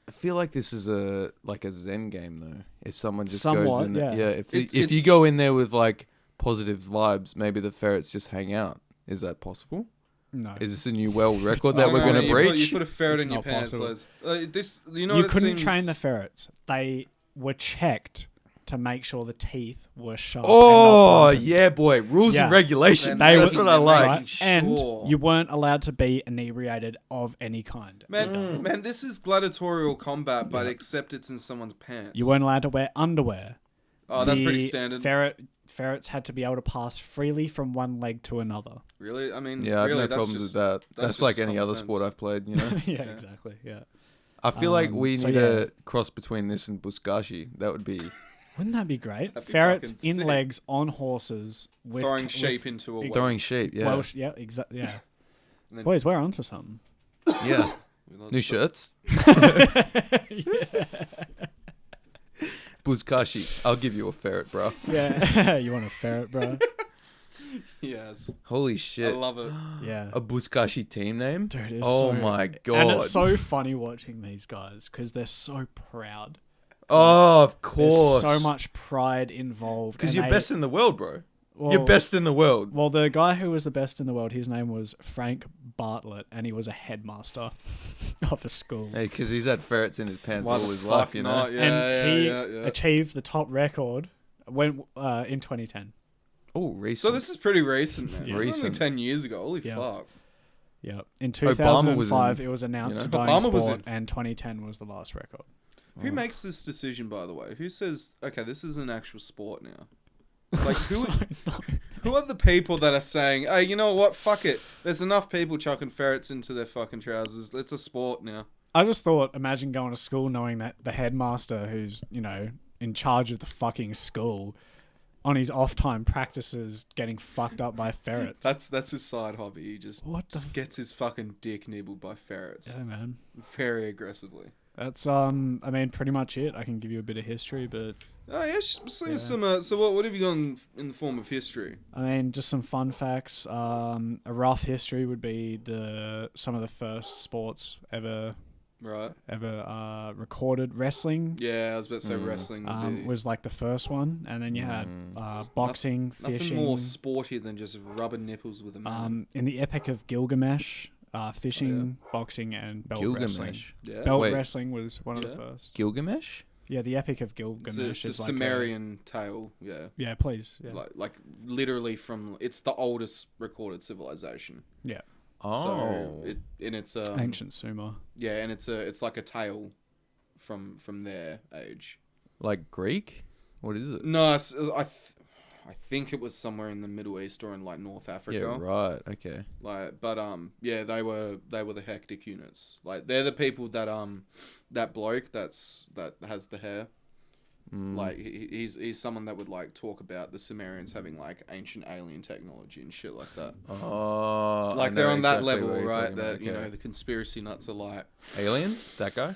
I feel like this is a Zen game, though. If someone just Somewhat, goes in... yeah. If you It's- go in there with, like, positive vibes, maybe the ferrets just hang out. Is that possible? No. Is this a new world record I that don't we're know, going man, to you put- breach? You put a ferret It's in your not pants. possible. This, you know You what it couldn't seems- train the ferrets. They were checked to make sure the teeth were sharp. Oh, and not yeah, boy. Rules Yeah. and regulations. They That's were- what I like. right? Sure. And you weren't allowed to be inebriated of any kind. Man, this is gladiatorial combat, but except it's in someone's pants. You weren't allowed to wear underwear. Oh, that's pretty The standard. Ferrets had to be able to pass freely from one leg to another. Really? I mean, Yeah, I have really, no that's problems just, with that. that's That's like just any common other sense. sport I've played, you know? Yeah, exactly. Yeah. I feel like we so need yeah. a cross between this and Buskashi. That would be... Wouldn't that be great? That'd be Ferrets fucking in sick. legs on horses with throwing with shape into a well. Throwing shape, yeah. Welsh. Yeah, exactly. Yeah. And then- Boys, we're onto something. Yeah. Let's New stop. shirts. Buskashi, I'll give you a ferret, bro. Yeah. You want a ferret, bro? Yes. Holy I shit. love it. Yeah. A Buskashi team name? Dude, it's Oh so, my god. And it's so funny watching these guys because they're so proud. Oh, of There's course. so much pride involved. Because and you're they- best in the world, bro. well, You're best in the world. Well, the guy who was the best in the world, his name was Frank Bartlett, and he was a headmaster of a school. Hey, because he's had ferrets in his pants Why all the his fuck life, you know? not? Yeah, and he yeah. achieved the top record when in 2010. Oh, recent. So this is pretty recent, man. Yeah. It was only Recent. 10 years ago. Holy Yeah. fuck. Yeah. In Obama was 2005, in- it was announced you to know? die in Obama was sport, in- and 2010 was the last record. Who makes this decision, by the way? Who says, okay, this is an actual sport now? Like, who are the people that are saying, hey, you know what? Fuck it. There's enough people chucking ferrets into their fucking trousers. It's a sport now. I just thought, imagine going to school knowing that the headmaster who's, you know, in charge of the fucking school on his off time practices getting fucked up by ferrets. That's his side hobby. He just, What the just gets his fucking dick nibbled by ferrets. Yeah, man. Very aggressively. That's I mean, pretty much it. I can give you a bit of history, but Oh yeah, so what have you got in the form of history? I mean, just some fun facts. A rough history would be some of the first sports ever Right. recorded. Wrestling Yeah, I was about to say wrestling would be was like the first one, and then you had boxing, nothing fishing. more sporty than just rubbing nipples with a man. In the Epic of Gilgamesh, fishing, boxing, and belt wrestling. Gilgamesh. Yeah. Belt Wait. wrestling was one of the first. Gilgamesh? Yeah, the Epic of It's Gilgamesh a is like Sumerian tale. Yeah. yeah, please. Yeah. Like literally it's the oldest recorded civilization. Yeah. Oh. So it's Ancient Sumer. yeah, and it's like a tale from their age. Like Greek? What is it? No, I think it was somewhere in the Middle East or in like North Africa. Yeah, right. Okay. Like, but yeah, they were the hectic units. Like, they're the people that bloke that has the hair. Like, he's someone that would like talk about the Sumerians having like ancient alien technology and shit like that. Oh. Like, I they're know on that exactly level, what you're right? talking That about, you okay. know the conspiracy nuts are like, Aliens? That guy?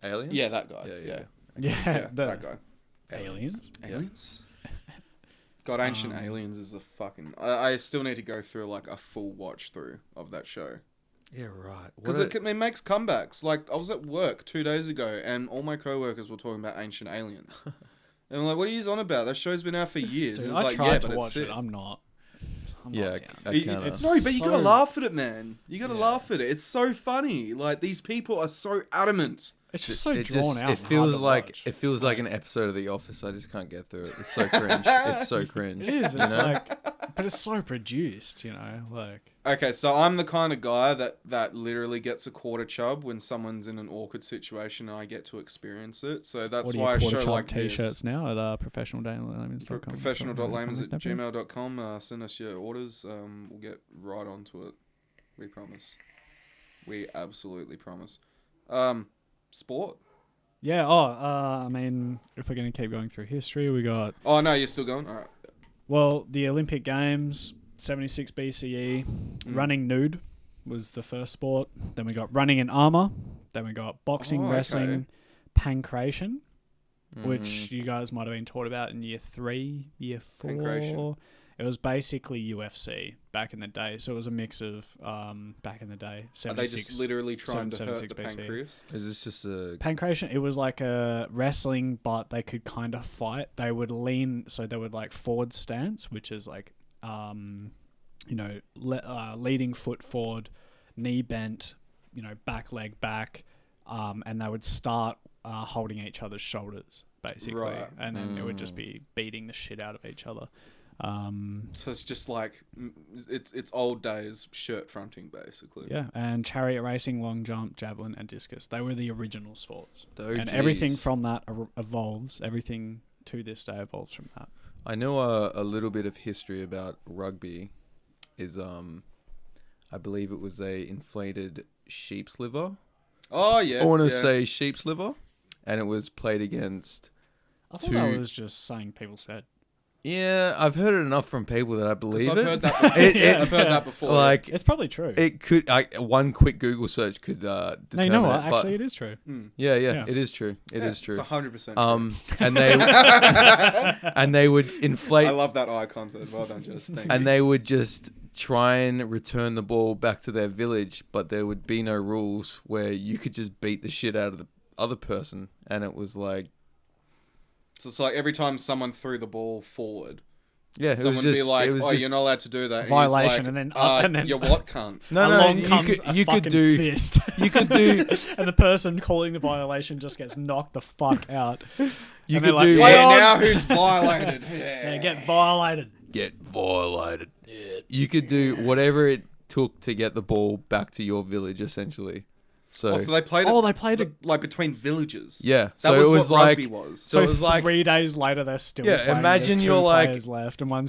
Aliens? yeah, that guy, Yeah. yeah, that guy. Aliens. Aliens. God, Ancient Aliens is a fucking. I still need to go through like a full watch through of that show. Yeah, right. Because it makes comebacks. Like, I was at work 2 days ago, and all my coworkers were talking about Ancient Aliens. And I'm like, what are you on about? That show's been out for years. Dude, and it's I like, tried yeah, to but watch it's it. sick. I'm not Yeah, down. I kinda... It's- No, but you gotta so- laugh at it, man. You gotta laugh at it. It's so funny. Like, these people are so adamant. It's just so it drawn just, out. it and feels hard to like watch. it feels like an episode of The Office. I just can't get through it. It's so cringe. It's so cringe. It is. you It's know? like, but it's so produced. You know, like. Okay, so I'm the kind of guy that literally gets a quarter chub when someone's in an awkward situation and I get to experience it. So that's What do why you I show quarter like t-shirts now at professional.layman's.com? Professional.layman's@gmail.com. Send us your orders. We'll get right onto it. We promise. We absolutely promise. Sport? Yeah. I mean, if we're gonna keep going through history, we got Oh no, you're still going. All right. the Olympic Games, 76 BCE. Running nude was the first sport. Then we got running in armor. Then we got boxing, Oh, okay. wrestling, pancration, which you guys might have been taught about in year 3, year 4. Pancration. It was basically UFC back in the day. So it was a mix of back in the day. Are they 76, just literally trying to hurt 76 the BC. pancreas? Is this just a... Pancration, it was like a wrestling, but they could kind of fight. They would lean, so they would like forward stance, which is like, leading foot forward, knee bent, back leg back, and they would start holding each other's shoulders, basically. Right. And then it would just be beating the shit out of each other. So it's just like it's old days shirt fronting basically. Yeah, and chariot racing, long jump, javelin, and discus. They were the original sports. The And OGs. everything from that evolves. Everything to this day evolves from that. I know a little bit of history about rugby. Is I believe it was a inflated sheep's liver. Oh yeah. I want to yeah. say sheep's liver, and it was played against. I thought that was just something people said. Yeah, I've heard it enough from people that I 'Cause believe I've it. heard that before. I've heard that before. Like It's probably true. it could. One quick Google search could. No, Determine you know what? it, but- Actually, it is true. Yeah, Yeah. it is true. It is true. It's 100% And they and they would inflate. I love that eye contact. Well done, Jess. Thank And you. they would just try and return the ball back to their village, but there would be no rules where you could just beat the shit out of the other person, and it was like, So it's like every time someone threw the ball forward, yeah, it someone was would just be like, it was "Oh, just, you're not allowed to do that." Violation, and, and then he's like, up, and then- you're what cunt? no, Along you comes could a you fucking could do fist. you could do And the person calling the violation just gets knocked the fuck out. you And they're could like, do "Play Yeah, on!" now who's violated? Yeah. Yeah, get violated. get violated. You could do whatever it took to get the ball back to your village, essentially. So, Oh, so they played it. Oh, they played it. like between villages. yeah, That so was it was what like rugby was. so it was like 3 days later, they're still Yeah, playing. imagine There's 2 you're like- players left, and one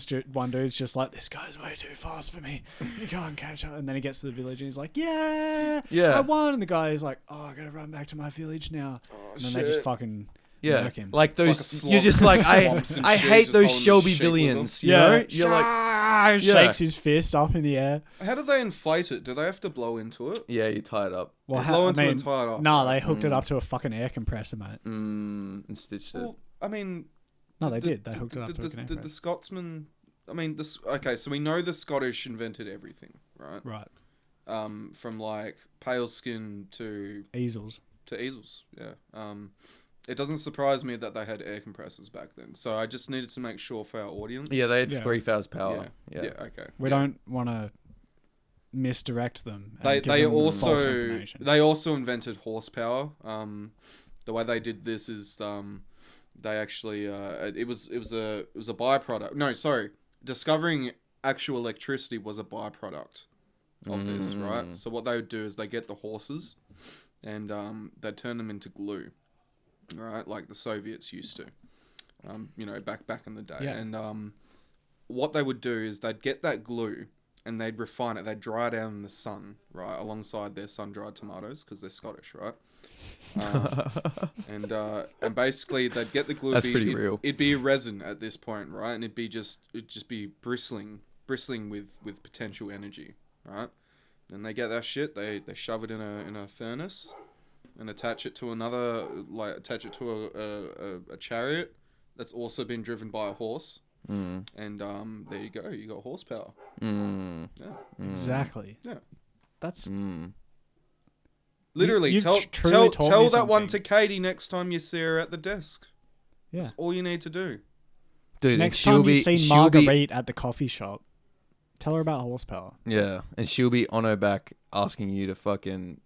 dude's just like, this guy's way too fast for me. You can't catch up. And then he gets to the village, and he's like, yeah, Yeah. I won. And the guy is like, oh, I gotta run back to my village now. And then they just shit. fucking yeah, murk him. like like those. a you're just like swamps and I shit, hate just those holding the Shelby sheep with them. Billions. You know, you're like shakes his fist up in the air. How do they inflate it? Do they have to blow into it? Yeah, you tie it up. Well, Blow into it and tie it up. No, they hooked it up to a fucking air compressor, mate. And stitched it. Well, I mean, No, they did. They hooked it up to a fucking air the compressor. Scotsman. I mean, okay, so we know the Scottish invented everything, right? Right. From like pale skin to Easels. easels. Yeah. It doesn't surprise me that they had air compressors back then. So I just needed to make sure for our audience. Yeah, they had Yeah. 3,000 power. Yeah. Okay. We Yeah. don't want to misdirect them. And They give them false also information. they also invented horsepower. The way they did this is they actually it was a byproduct. No, sorry, discovering actual electricity was a byproduct of this, right? So what they would do is they get the horses and they'd turn them into glue, right? Like the Soviets used to, back in the day. Yeah. And what they would do is they'd get that glue and they'd refine it. They'd dry it out in the sun, right, alongside their sun-dried tomatoes because they're Scottish, right? And basically they'd get the glue. That's pretty real. It'd be a resin at this point, right? And it'd just be bristling with potential energy, right? Then they get that shit. They shove it in a furnace and attach it to a chariot that's also been driven by a horse. And there you go. You got horsepower. Yeah. Exactly. Yeah. That's Literally, you've tell truly taught me that one to something. Katie next time you see her at the desk. yeah. That's all you need to do. Dude, Next and time you see she'll be- Marguerite at the coffee shop, tell her about horsepower. Yeah, and she'll be on her back asking you to fucking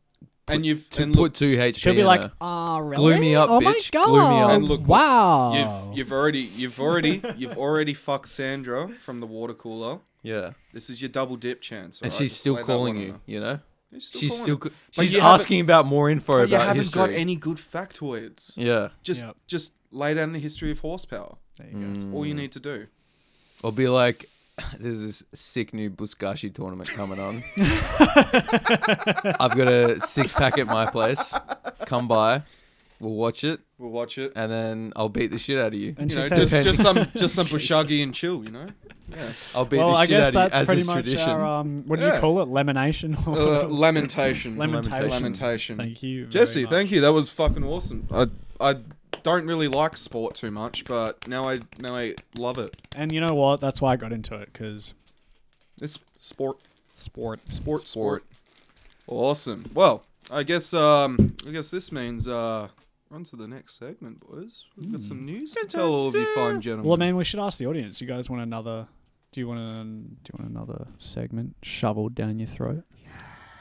And you've to and put look, 2 HP She'll be in like, her. really? Glue me up, oh bitch. my god! Glue me up. And look, wow! you've already fucked Sandra from the water cooler. Yeah, This is your double dip chance. and alright? she's Just still lay that calling one on you. her. You know, She's she's calling still her. she's you haven't- asking about more info But you about haven't history. got any good factoids. Yeah, Yep. Just lay down the history of horsepower. There you go. All you need to do. or be like, there's this sick new Buskashi tournament coming on. I've got a 6-pack at my place. Come by, we'll watch it, We'll watch it. and then I'll beat the shit out of you. And You she know, says, just some bushagi and chill. You know. Yeah. I'll beat well, the I shit guess out of you that's as pretty is much tradition. our what do Yeah. you call it? Lamination. Lamentation. Lamentation. Lamentation. Thank you, very Jesse. much. Thank you. That was fucking awesome. I don't really like sport too much, but now I love it. And you know what? That's why I got into it because It's sport. sport. Awesome. Well, I guess this means on to the next segment, boys. We've got some news to tell all of you fine gentlemen. Well, I mean, we should ask the audience. You guys want another? Do you want another segment shoveled down your throat?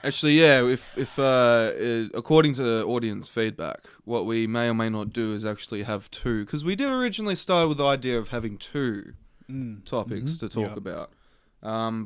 Actually, yeah. If according to audience feedback, what we may or may not do is actually have 2, because we did originally start with the idea of having 2 topics to talk Yep. about.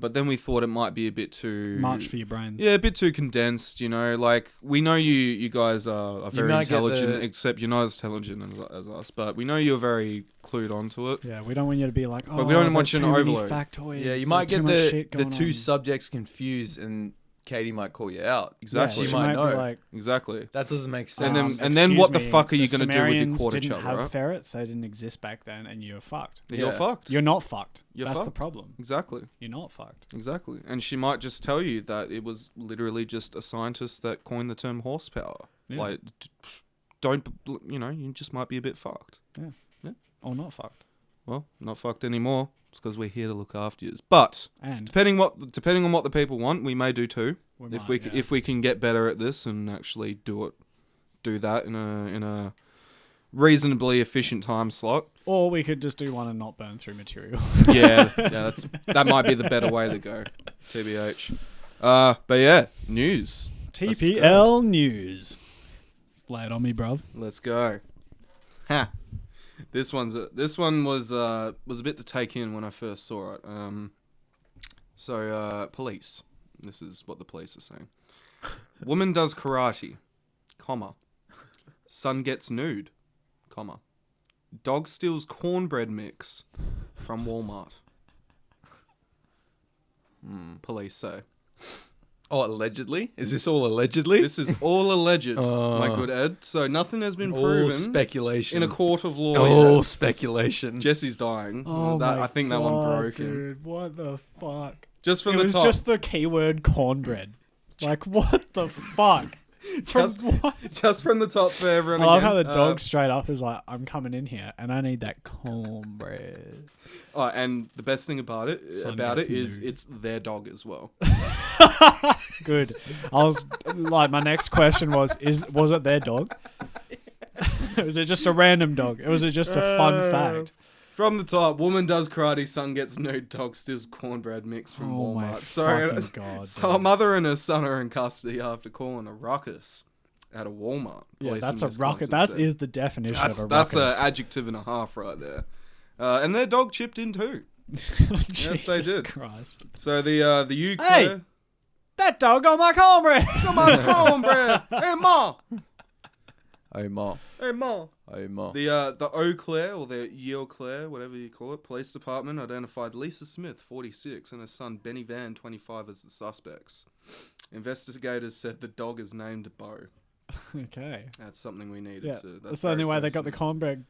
But then we thought it might be a bit too Much for your brains. Yeah, a bit too condensed. You know, like we know you guys are very might get intelligent, the- except you're not as intelligent as us. But we know you're very clued onto it. Yeah, we don't want you to be like, oh, But we don't want there's you to too many overload. factoids. Yeah, you there's might too get much the shit going 2 on." subjects confused, and Katie might call you out. Exactly. Yeah, She might be know. like, Exactly. That doesn't make And sense. then- then "Excuse what the me, fuck are you the gonna do with your Sumerians quarter didn't shell, have right? ferrets. They didn't exist back then, and you're fucked. You're Yeah. fucked. You're not fucked. You're That's the fucked. problem. Exactly. You're not fucked. Exactly. And she might just tell you that it was literally just a scientist that coined the term horsepower. Yeah. Like, don't, you just might be a bit fucked. Or not fucked. Well, not fucked anymore. It's because we're here to look after you. But And depending on what the people want, we may do 2. we If we can get better at this and actually do that in a reasonably efficient time slot. or we could just do one and not burn through material. Yeah, that might be the better way to go. TBH. But yeah, news. TPL News. Lay it on me, bruv. Let's go. Ha. This one was a bit to take in when I first saw it. Police. This is what the police are saying. Woman does karate, comma. Son gets nude, comma. Dog steals cornbread mix from Walmart. Police say. Oh, allegedly? Is this all allegedly? This is all alleged, Oh. my good Ed. So nothing has been all proven speculation. in a court of law All yet. speculation. Jesse's dying. Oh I think that one broke him. dude, what the fuck? Just from It the was top. just the keyword cornbread. Like, what the fuck? Just- What? Just from the top for everyone. I love again. how the dog straight up is like, I'm coming in here and I need that cornbread. Oh, and the best thing about it Sunday's is nude. it's their dog as well. Good. I was like, my next question was it their dog? Was it just a random dog? Was it just a fun fact? From the top, woman does karate, son gets nude, dog steals cornbread mix from Oh my Walmart. fucking God, so a dude. mother and her son are in custody after calling a ruckus at a Walmart. Yeah, police that's in a rocket. Wisconsin That said. is the definition of a That's ruckus. an adjective and a half right there. And their dog chipped in too. Jesus they did. Christ. So the Eau Hey! Claire, That dog got my cornbread. come on, cornbread. Hey ma, Oh, ma. hey ma. Oh, ma. The Eau Claire, or the Eau Claire, whatever you call it, police department identified Lisa Smith, 46, and her son Benny Van, 25, as the suspects. Investigators said the dog is named Bo. Okay. That's something we needed Yeah, to. that's the only way they got the cornbread.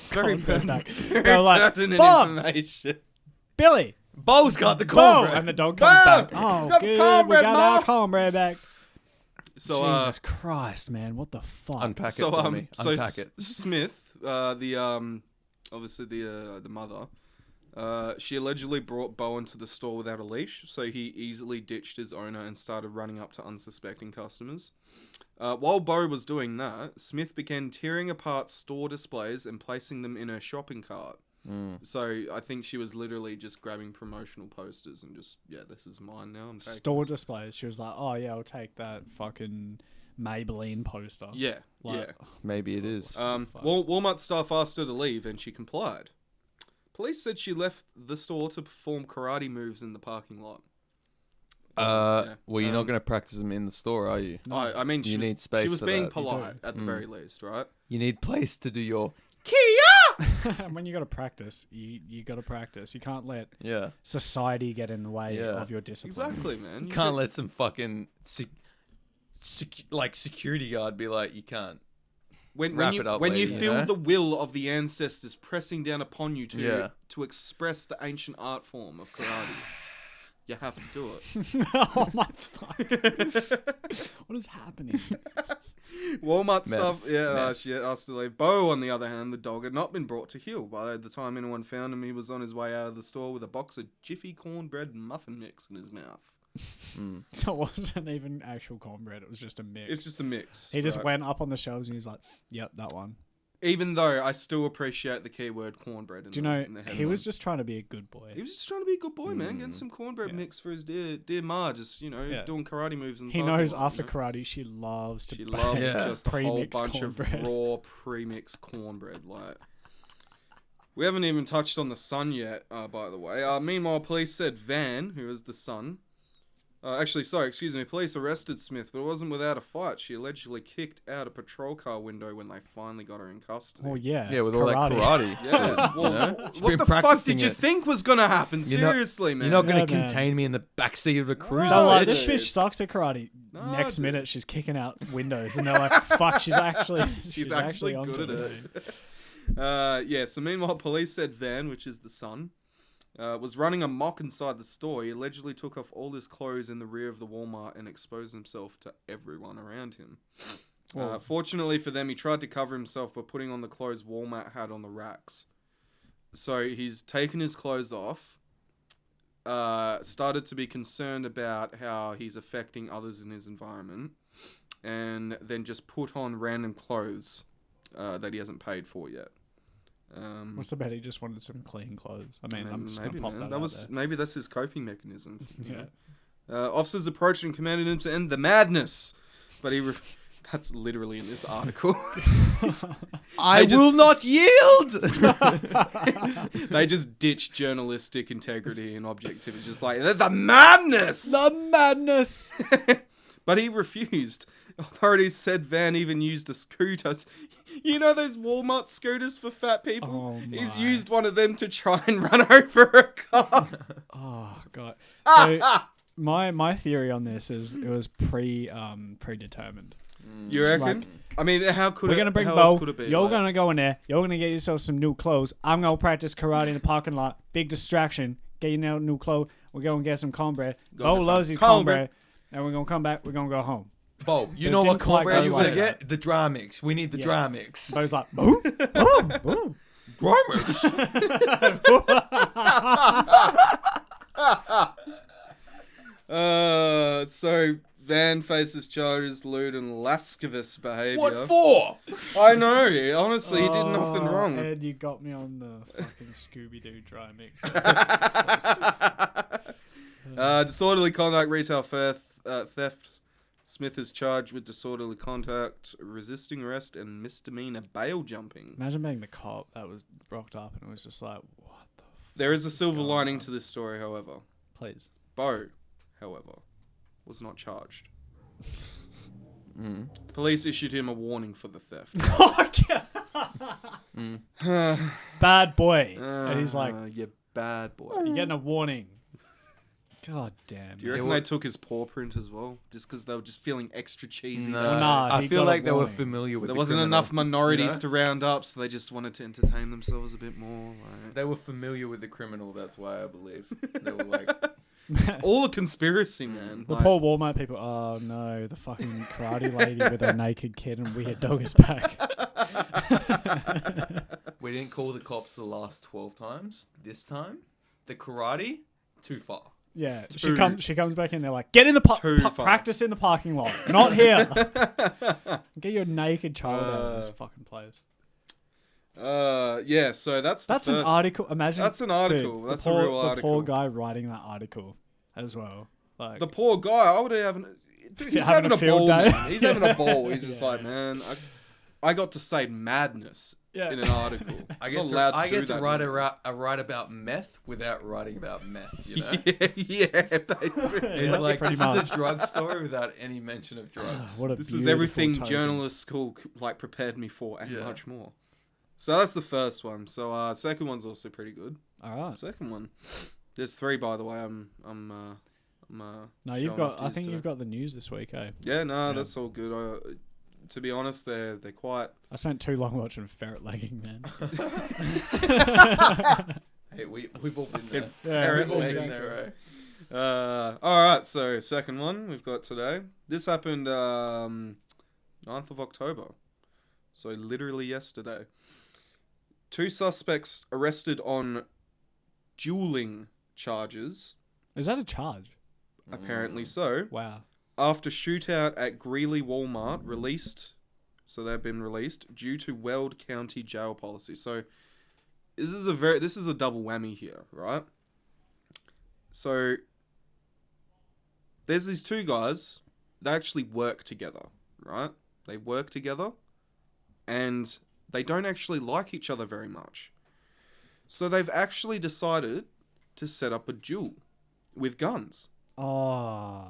very cornbread back. very They were like, pertinent "Bob!" information. Billy. Bo's got the Bo! cornbread. And the dog comes Bo! back. Oh, Got the good. We cornbread, got our Ma. cornbread back. So Jesus Christ, man. What the fuck? Unpack so it for me. so Unpack it. Smith, obviously the mother, she allegedly brought Bo into the store without a leash, so he easily ditched his owner and started running up to unsuspecting customers. While Bo was doing that, Smith began tearing apart store displays and placing them in her shopping cart. So I think she was literally just grabbing promotional posters and just, yeah, this is mine now. I'm taking Store this. displays. She was like, oh, yeah, I'll take that fucking Maybelline poster. Yeah, Like, yeah. Maybe it is. fuck. Walmart staff asked her to leave and she complied. Police said she left the store to perform karate moves in the parking lot. Yeah. Well, you're not going to practice them in the store, are you? I mean, You she need was, space she was for being that. You polite do. at the very least, right? You need place to do your... When you got to practice, you got to practice. You can't let Yeah. society get in the way Yeah. of your discipline. Exactly, man. You can't let some fucking... security guard be like, you can't. when it up, when you lady, feel you know? the will of the ancestors pressing down upon you to Yeah. to express the ancient art form of karate, you have to do it. Oh my fuck. What is happening? Walmart Meth. stuff, yeah, Meth. she asked to leave. Bo, on the other hand, the dog had not been brought to heel. By the time anyone found him, he was on his way out of the store with a box of Jiffy cornbread muffin mix in his mouth. So it wasn't even actual cornbread. It was just a mix. It's just a mix. He just right? went up on the shelves and he was like, yep, that one. Even though I still appreciate the keyword cornbread. In Do you the, know, in the he headline. was just trying to be a good boy. He was just trying to be a good boy, man. Getting some cornbread Yeah. mix for his dear Ma. Just, Yeah. doing karate moves. In the He parking knows lot, after you know? karate, she loves to She bake loves Yeah. just a whole pre-mixed bunch cornbread. of raw pre-mixed cornbread. Like, we haven't even touched on the son yet, by the way. Meanwhile, police said Van, who is the son, police arrested Smith, but it wasn't without a fight. She allegedly kicked out a patrol car window when they finally got her in custody. Oh, yeah. Yeah, with all that karate. Yeah, well, know? She's what been the fuck practicing did you it. think was gonna happen? You're not- Seriously, man. You're not going to Yeah, man. contain me in the backseat of a cruiser. They're like, dude. this bitch sucks at karate. No, Next dude. minute, she's kicking out windows. And they're like, fuck, she's actually actually onto good at it. it. So meanwhile, police said Van, which is the son, was running amok inside the store. He allegedly took off all his clothes in the rear of the Walmart and exposed himself to everyone around him. Fortunately for them, he tried to cover himself by putting on the clothes Walmart had on the racks. So he's taken his clothes off, started to be concerned about how he's affecting others in his environment, and then just put on random clothes that he hasn't paid for yet. What's the bet? He just wanted some clean clothes. I mean, I'm just going to maybe, pop man. that out was there. maybe that's his coping mechanism. you Yeah. know. Officers approached and commanded him to end the madness, but that's literally in this article. I just- will not yield! They just ditched journalistic integrity and objectivity, just like the madness. The madness! But he refused. Authorities said Van even used a scooter. You know those Walmart scooters for fat people? Oh He's my. used one of them to try and run over a car. Oh, God. So My theory on this is it was predetermined. You It's reckon? like- I mean, how could We're it? gonna bring how Bo. else could it be? You're Like, gonna go in there. You're gonna get yourself some new clothes. I'm gonna practice karate in the parking lot. Big distraction. Get you now new clothes. We're gonna get some cornbread. Go Bo get some loves his cornbread. cornbread. And we're gonna come back. We're gonna go home. Bo, you It know what didn't quite cornbread go you like want to that. get? The dry mix. We need the Yeah. dry mix. Bo's like, boom, boom, boom. Dry mix? So Van faces charges lewd and lascivious behaviour. What for? I know. Honestly, he did nothing wrong. Ed, you got me on the fucking Scooby Doo dry mix. Disorderly conduct, retail theft. Smith is charged with disorderly conduct, resisting arrest, and misdemeanor bail jumping. Imagine being the cop that was rocked up and it was just like, what the There is a silver going lining on? to this story, however. please. Bo, however, was not charged. Police issued him a warning for the theft. Bad boy. And he's like, you bad boy. you're getting a warning. God damn. Do you reckon they took his paw print as well? Just because they were just feeling extra cheesy? No, that nah, I he feel got a like they were warning. familiar with there the wasn't criminal, enough minorities you know? to round up, so they just wanted to entertain themselves a bit more. Like. They were familiar with the criminal, that's why I believe. They were like, It's all a conspiracy, man. The Like, poor Walmart people. Oh no, the fucking karate lady with her naked kid and weird dog is back. we didn't call the cops the last 12 times. This time, the karate, too far. Yeah, Too- she comes back in. They're like, get in the Too far. practice in the parking lot, not here. Get your naked child out of this fucking place. yeah, so that's the That's an first- article. Imagine That's an article. Dude, That's the a poor, real the article. poor guy writing that article as well. Like The poor guy, I would have... Dude, he's having having a a field ball, day. man. He's having a ball. He's just Yeah. like, man, I got to say madness Yeah. in an article. I I'm get not to, allowed to I do get to that write anymore. a write about meth without writing about meth, you know? yeah, basically. It's like, Pretty this is much. a drug story without any mention of drugs. what a This is beautiful everything token. journalist school like prepared me for and Yeah. much more. So that's the first one. So second one's also pretty good. All right. Second one, there's three by the way. I'm No, showing you've got. off I these think today. you've got the news this week, eh? Yeah, no, Yeah. that's all good. To be honest, they're quite. I spent too long watching ferret legging, man. Hey, we've all been there. Yeah, We've all exactly. been there, right? All right. So second one we've got today. This happened 9th of October. So literally yesterday. 2 suspects arrested on dueling charges. Is that a charge? Apparently so. Wow. After shootout at Greeley Walmart they've been released due to Weld County jail policy. So this is a double whammy here, right? So there's these 2 guys, they actually work together, right? They work together and they don't actually like each other very much. So they've actually decided to set up a duel with guns. Oh,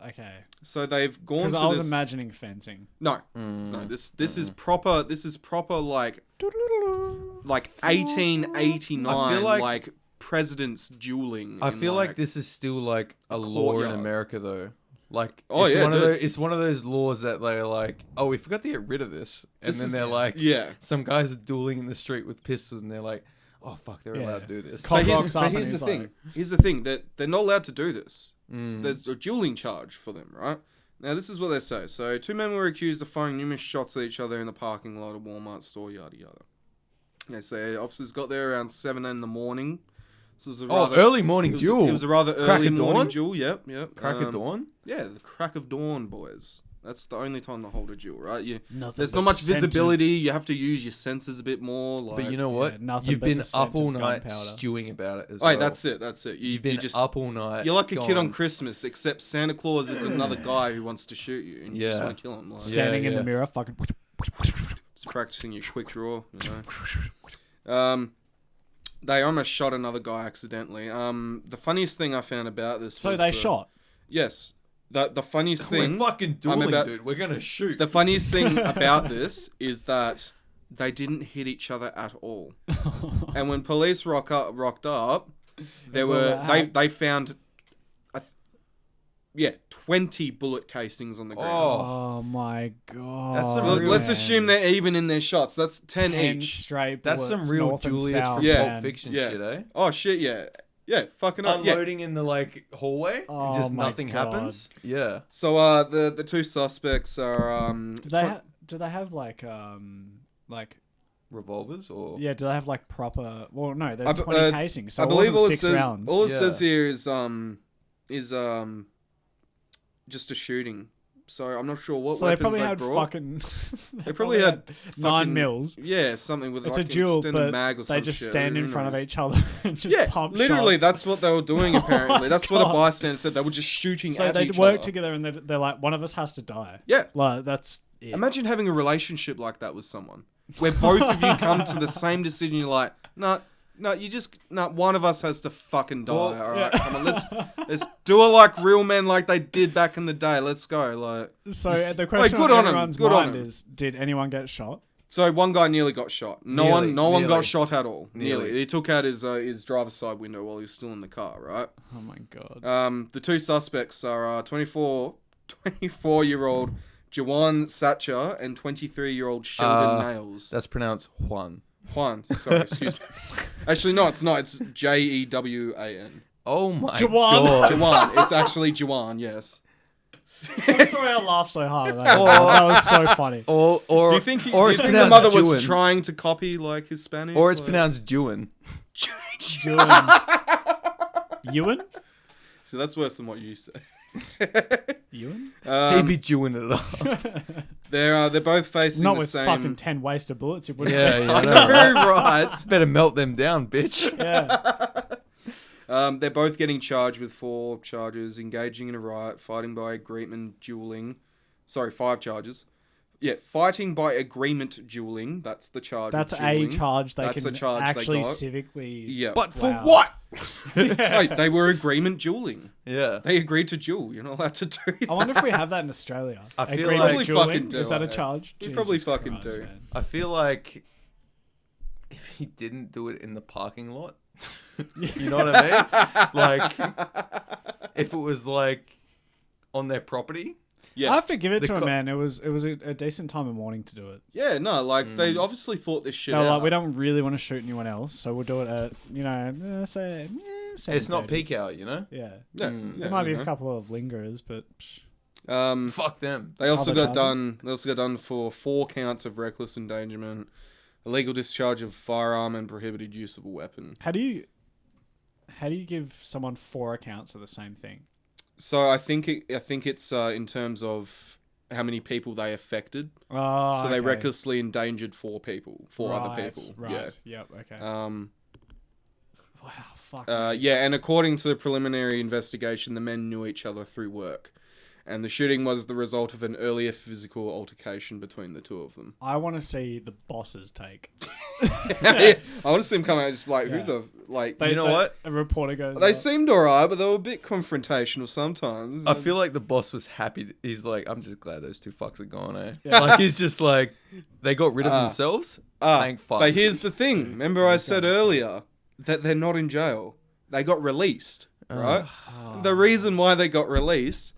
okay. So they've gone Because to I was this... imagining fencing. No, no. This is proper. This is proper like 1889 I feel like presidents dueling. I in, feel like this is still like a law in courtyard. America though. Like Oh, it's yeah, one of dude. those, it's one of those laws that they're like, oh, we forgot to get rid of this, and This then is- they're like, yeah. some guys are dueling in the street with pistols, and they're like, oh fuck, they're Yeah. allowed to do this. Cock But here's, rocks up but and here's the he's thing. like- Here's the thing that they're not allowed to do this. Mm. There's a dueling charge for them, right? Now this is what they say. So 2 men were accused of firing numerous shots at each other in the parking lot of Walmart store, yada yada. They say officers got there around 7 in the morning. So it was a Early morning it was, duel. It was a rather Crack early of morning dawn? duel. Yep. Crack of dawn. Yeah, the crack of dawn, boys. That's the only time to hold a duel, right? Nothing There's but not much the scent of- visibility. You have to use your senses a bit more. Like, But you know what? nothing You've but been the scent up all of night gunpowder. stewing about it as oh, well. that's it. You've been you just up all night. you're like a kid on gone. Christmas, except Santa Claus is another guy who wants to shoot you, and you just Yeah. want to kill him. Like, Standing in yeah. the mirror, fucking. just practicing your quick draw. You know? They almost shot another guy accidentally. The funniest thing I found about this. So was, they shot. Yes. The funniest We're thing. fucking dueling, about- dude. We're gonna shoot. The funniest thing about this is that they didn't hit each other at all. And when police rocked up, That's all that they found 20 bullet casings on the ground. Oh, Oh my god. That's some So real- let's assume they're even in their shots. That's 10 each. straight that's bullets, some real north and Julius south, from Yeah. Pulp man. Fiction Yeah. shit, eh? Oh shit, yeah. Yeah, fucking up. Yeah. Unloading in the like hallway, Oh and just my nothing God. happens. Yeah. So the two suspects are Do they have like Revolvers or yeah? Do they have like proper? Well, no. There's I 20 casings, so I it believe wasn't all it 6 says rounds. all it Yeah. says here is just a shooting. So I'm not sure what So they weapons probably they had brought. fucking. They probably had 9 fucking- mils. Yeah, something with It's like a duel, extended but mag or they some just shit. stand in Who front of knows? each other and just Yeah, pump literally, shots. that's what they were doing. Apparently, that's what a God. bystander said. They were just shooting So at they each work other. together and they're like, one of us has to die. Yeah, Like that's it. imagine having a relationship like that with someone, where both of you come to the same decision. You're like, no, one of us has to fucking die. Well, All right, come on, let's do it like real men, like they did back in the day. Let's go. Like, So the question good on on 'em, everyone's good on mind 'em. is, did anyone get shot? so one guy nearly got shot. No Nearly, one nearly. got shot at all. Nearly. He took out his driver's side window while he was still in the car. Right. Oh my god. The two suspects are 24-year-old Jawan Satcher and 23-year-old Sheldon Nails. That's pronounced Juan. Juan, sorry, excuse me. Actually, no, it's not. It's Jewan. Oh my Jawan. god. Jawan. It's actually Jawan, yes. I'm sorry I laughed so hard at that. That was so funny. Or Do you think, or do you it's think the pronounced mother Jewan. was trying to copy, like, his Spanish? Or it's like... pronounced Jewan. Ewan? Ewan? So that's worse than what you say. Ewan? He'd be Jewing it up. They're both facing Not the with same... fucking 10 wasted bullets. It would Yeah, yeah. I no. know, right? Better melt them down, bitch. Yeah. They're both getting charged with 4 charges: engaging in a riot, fighting by agreement, dueling. Sorry, 5 charges. Yeah, fighting by agreement, dueling. That's the charge. That's of a dueling. charge they That's can a charge they actually got. civically. Yeah. But for Wow. what? Wait, they were agreement dueling. Yeah. They agreed to duel. You're not allowed to do that. I wonder if we have that in Australia. I feel Agreement like- Probably dueling? fucking do, Is that a I know. charge? We probably Jesus fucking Christ, do. man. I feel like if he didn't do it in the parking lot, you know what I mean? Like, if it was like on their property. Yeah. I have to give it The to him, co- man. It was a decent time of morning to do it. Yeah, no, like, they obviously thought this shit They were out. like, we don't really want to shoot anyone else, so we'll do it at, say, It's not 7:30. peak hour, you know? Yeah. Yeah, Mm. yeah, There might be you a know. couple of lingerers, but Fuck them. They also Other got done. They also got done for 4 counts of reckless endangerment, illegal discharge of firearm, and prohibited use of a weapon. how do you give someone 4 accounts of the same thing? So I think it's in terms of how many people they affected. Oh, So they okay. recklessly endangered 4 other Right, people. Right. Yep. Okay. Yeah. Wow. Fuck. Yeah, and according to the preliminary investigation, the men knew each other through work, and the shooting was the result of an earlier physical altercation between the two of them. I want to see the boss's take. I want to see them come out just like, Yeah. who the like. You know what? A reporter goes. They up. seemed alright, but they were a bit confrontational sometimes. I feel like the boss was happy. He's like, I'm just glad those 2 fucks are gone, eh? Yeah. Like, he's just like, they got rid of themselves? Thank fuck. But here's the thing. Remember I said earlier that they're not in jail. They got released, right? The reason why they got released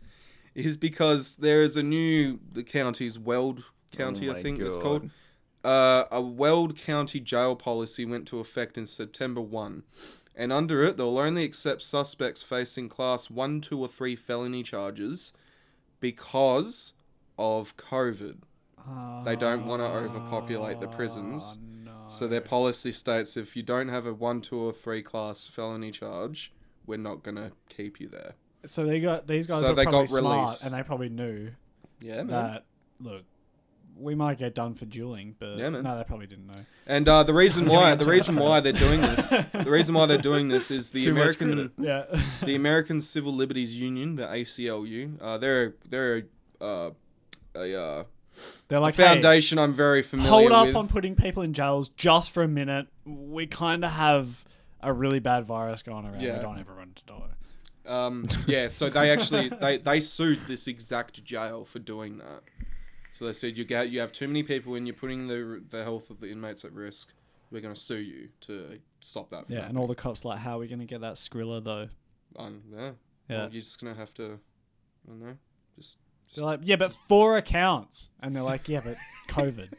is because there is the county's Weld County, Oh I my think it's God. called. A Weld County jail policy went into effect in September 1. And under it, they'll only accept suspects facing class 1, 2, or 3 felony charges because of COVID. They don't want to overpopulate the prisons. No. So their policy states if you don't have a 1, 2, or 3 class felony charge, we're not going to keep you there. So these guys So are they probably got smart, released. and they probably knew Yeah, man. that. Look, we might get done for dueling, but Yeah, man. no, they probably didn't know. And the reason why they're doing this, is the Too much American Yeah. the American Civil Liberties Union, the ACLU. They're a They're like, foundation I'm very hey, familiar hold up with. on putting people in jails just for a minute. We kind of have a really bad virus going around. Yeah. We don't want everyone to die. Yeah, so they actually they sued this exact jail for doing that. So they said you have too many people and you're putting the health of the inmates at risk. We're going to sue you to stop that. From Yeah, and happening. all the cops like, how are we going to get that Skrilla though? Yeah. Yeah. Well, you're just going to have to don't know. Just They're like, yeah, but 4 accounts. And they're like, yeah, but COVID.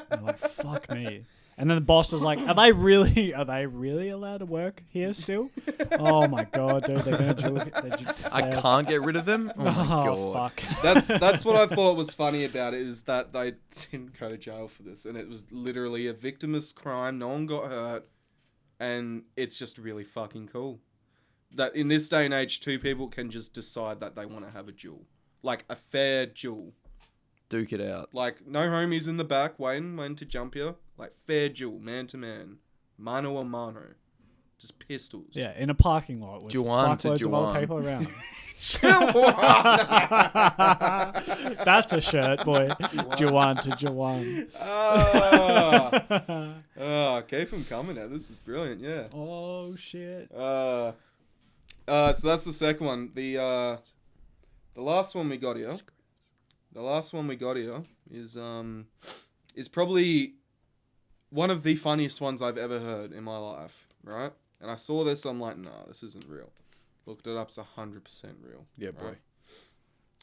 They're like, fuck me. And then the boss is like, are they really allowed to work here still? Oh my god, dude, they're gonna do it. I can't get rid of them. Oh my god. Fuck. that's what I thought was funny about it, is that they didn't go to jail for this, and it was literally a victimless crime. No one got hurt, and it's just really fucking cool that in this day and age, 2 people can just decide that they want to have a duel, like a fair duel. Duke it out. Like, no homies in the back waiting to jump you. Like, fair duel, man to man. Mano a mano. Just pistols. Yeah, in a parking lot with Juwan to fuckloads of other Juwan. people around. That's a shirt, boy. Juwan to Juwan. Keep them coming out. This is brilliant, yeah. Oh, shit. So that's the second one. The last one we got here. The last one we got here is probably one of the funniest ones I've ever heard in my life, right? And I saw this, I'm like, nah, this isn't real. Looked it up, it's 100% real. Yeah, boy. Right?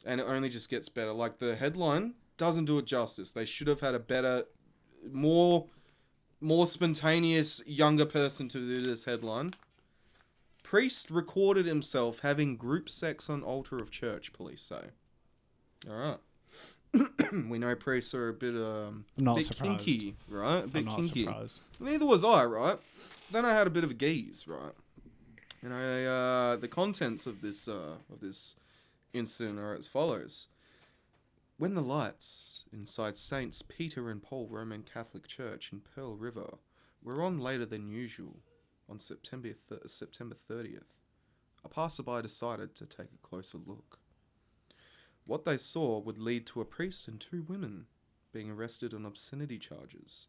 And it only just gets better. Like, the headline doesn't do it justice. They should have had a better, more spontaneous, younger person to do this headline. Priest recorded himself having group sex on altar of church, police say. Alright. We know priests are a bit Not bit surprised. kinky, right? A bit I'm not kinky. surprised. Neither was I, right? Then I had a bit of a geeze, right? You know, the contents of this incident are as follows. When the lights inside Saints Peter and Paul Roman Catholic Church in Pearl River were on later than usual on September 30th, a passerby decided to take a closer look. What they saw would lead to a priest and 2 women being arrested on obscenity charges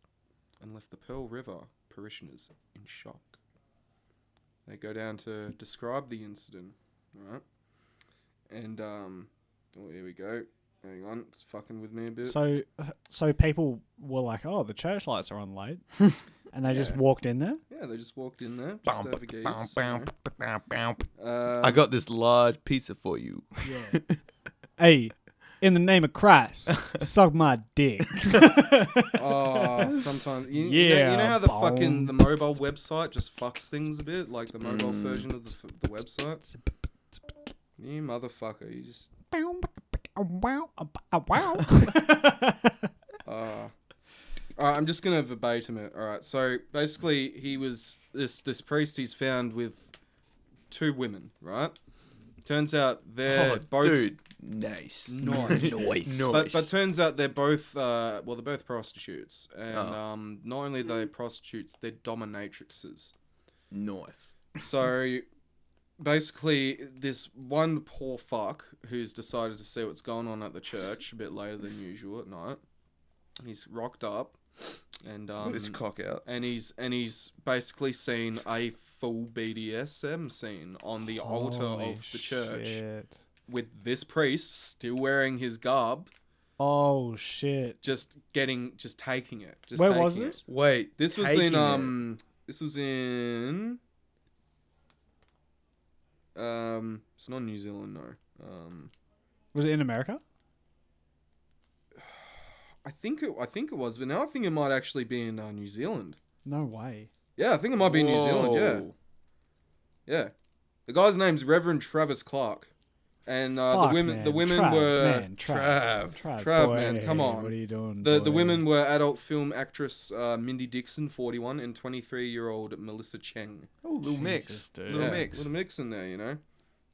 and left the Pearl River parishioners in shock. They go down to describe the incident, right? And, here we go. Hang on, it's fucking with me a bit. So people were like, oh, the church lights are on late. And they just walked in there? Yeah, they just walked in there, just to have a gaze. I got this large pizza for you. Yeah. Hey, in the name of Christ, suck my dick. Oh, sometimes you Yeah, know how the boom. the mobile website just fucks things a bit, like the mobile version of the website. You motherfucker, you just. Alright, I'm just gonna verbatim it. Alright, so basically he was this priest. He's found with 2 women, right? Turns out they're both. Dude, nice. Nice. But turns out they're both they're both prostitutes, and not only are they prostitutes, they're dominatrixes. Nice. So basically, this one poor fuck who's decided to see what's going on at the church a bit later than usual at night. He's rocked up, and His cock out. and he's basically seen a full BDSM scene on the altar of the church. Shit. With this priest still wearing his garb, Oh, shit. just taking it. Where was this? Wait, This was taking in it. this was in it's not New Zealand, no. Was it in America? I think it was, but now I think it might actually be in New Zealand. No way. Yeah, I think it might be in New Zealand. Yeah, Whoa. yeah. The guy's name's Reverend Travis Clark, and Fuck, the man. women Trav, were man. Trav, Trav, boy. man, come on. What are you doing? the boy? women were adult film actress Mindy Dixon, 41, and 23-year-old Melissa Cheng. Oh, little mix. Jesus, dude. Little Yeah, mix. little mix in there, you know.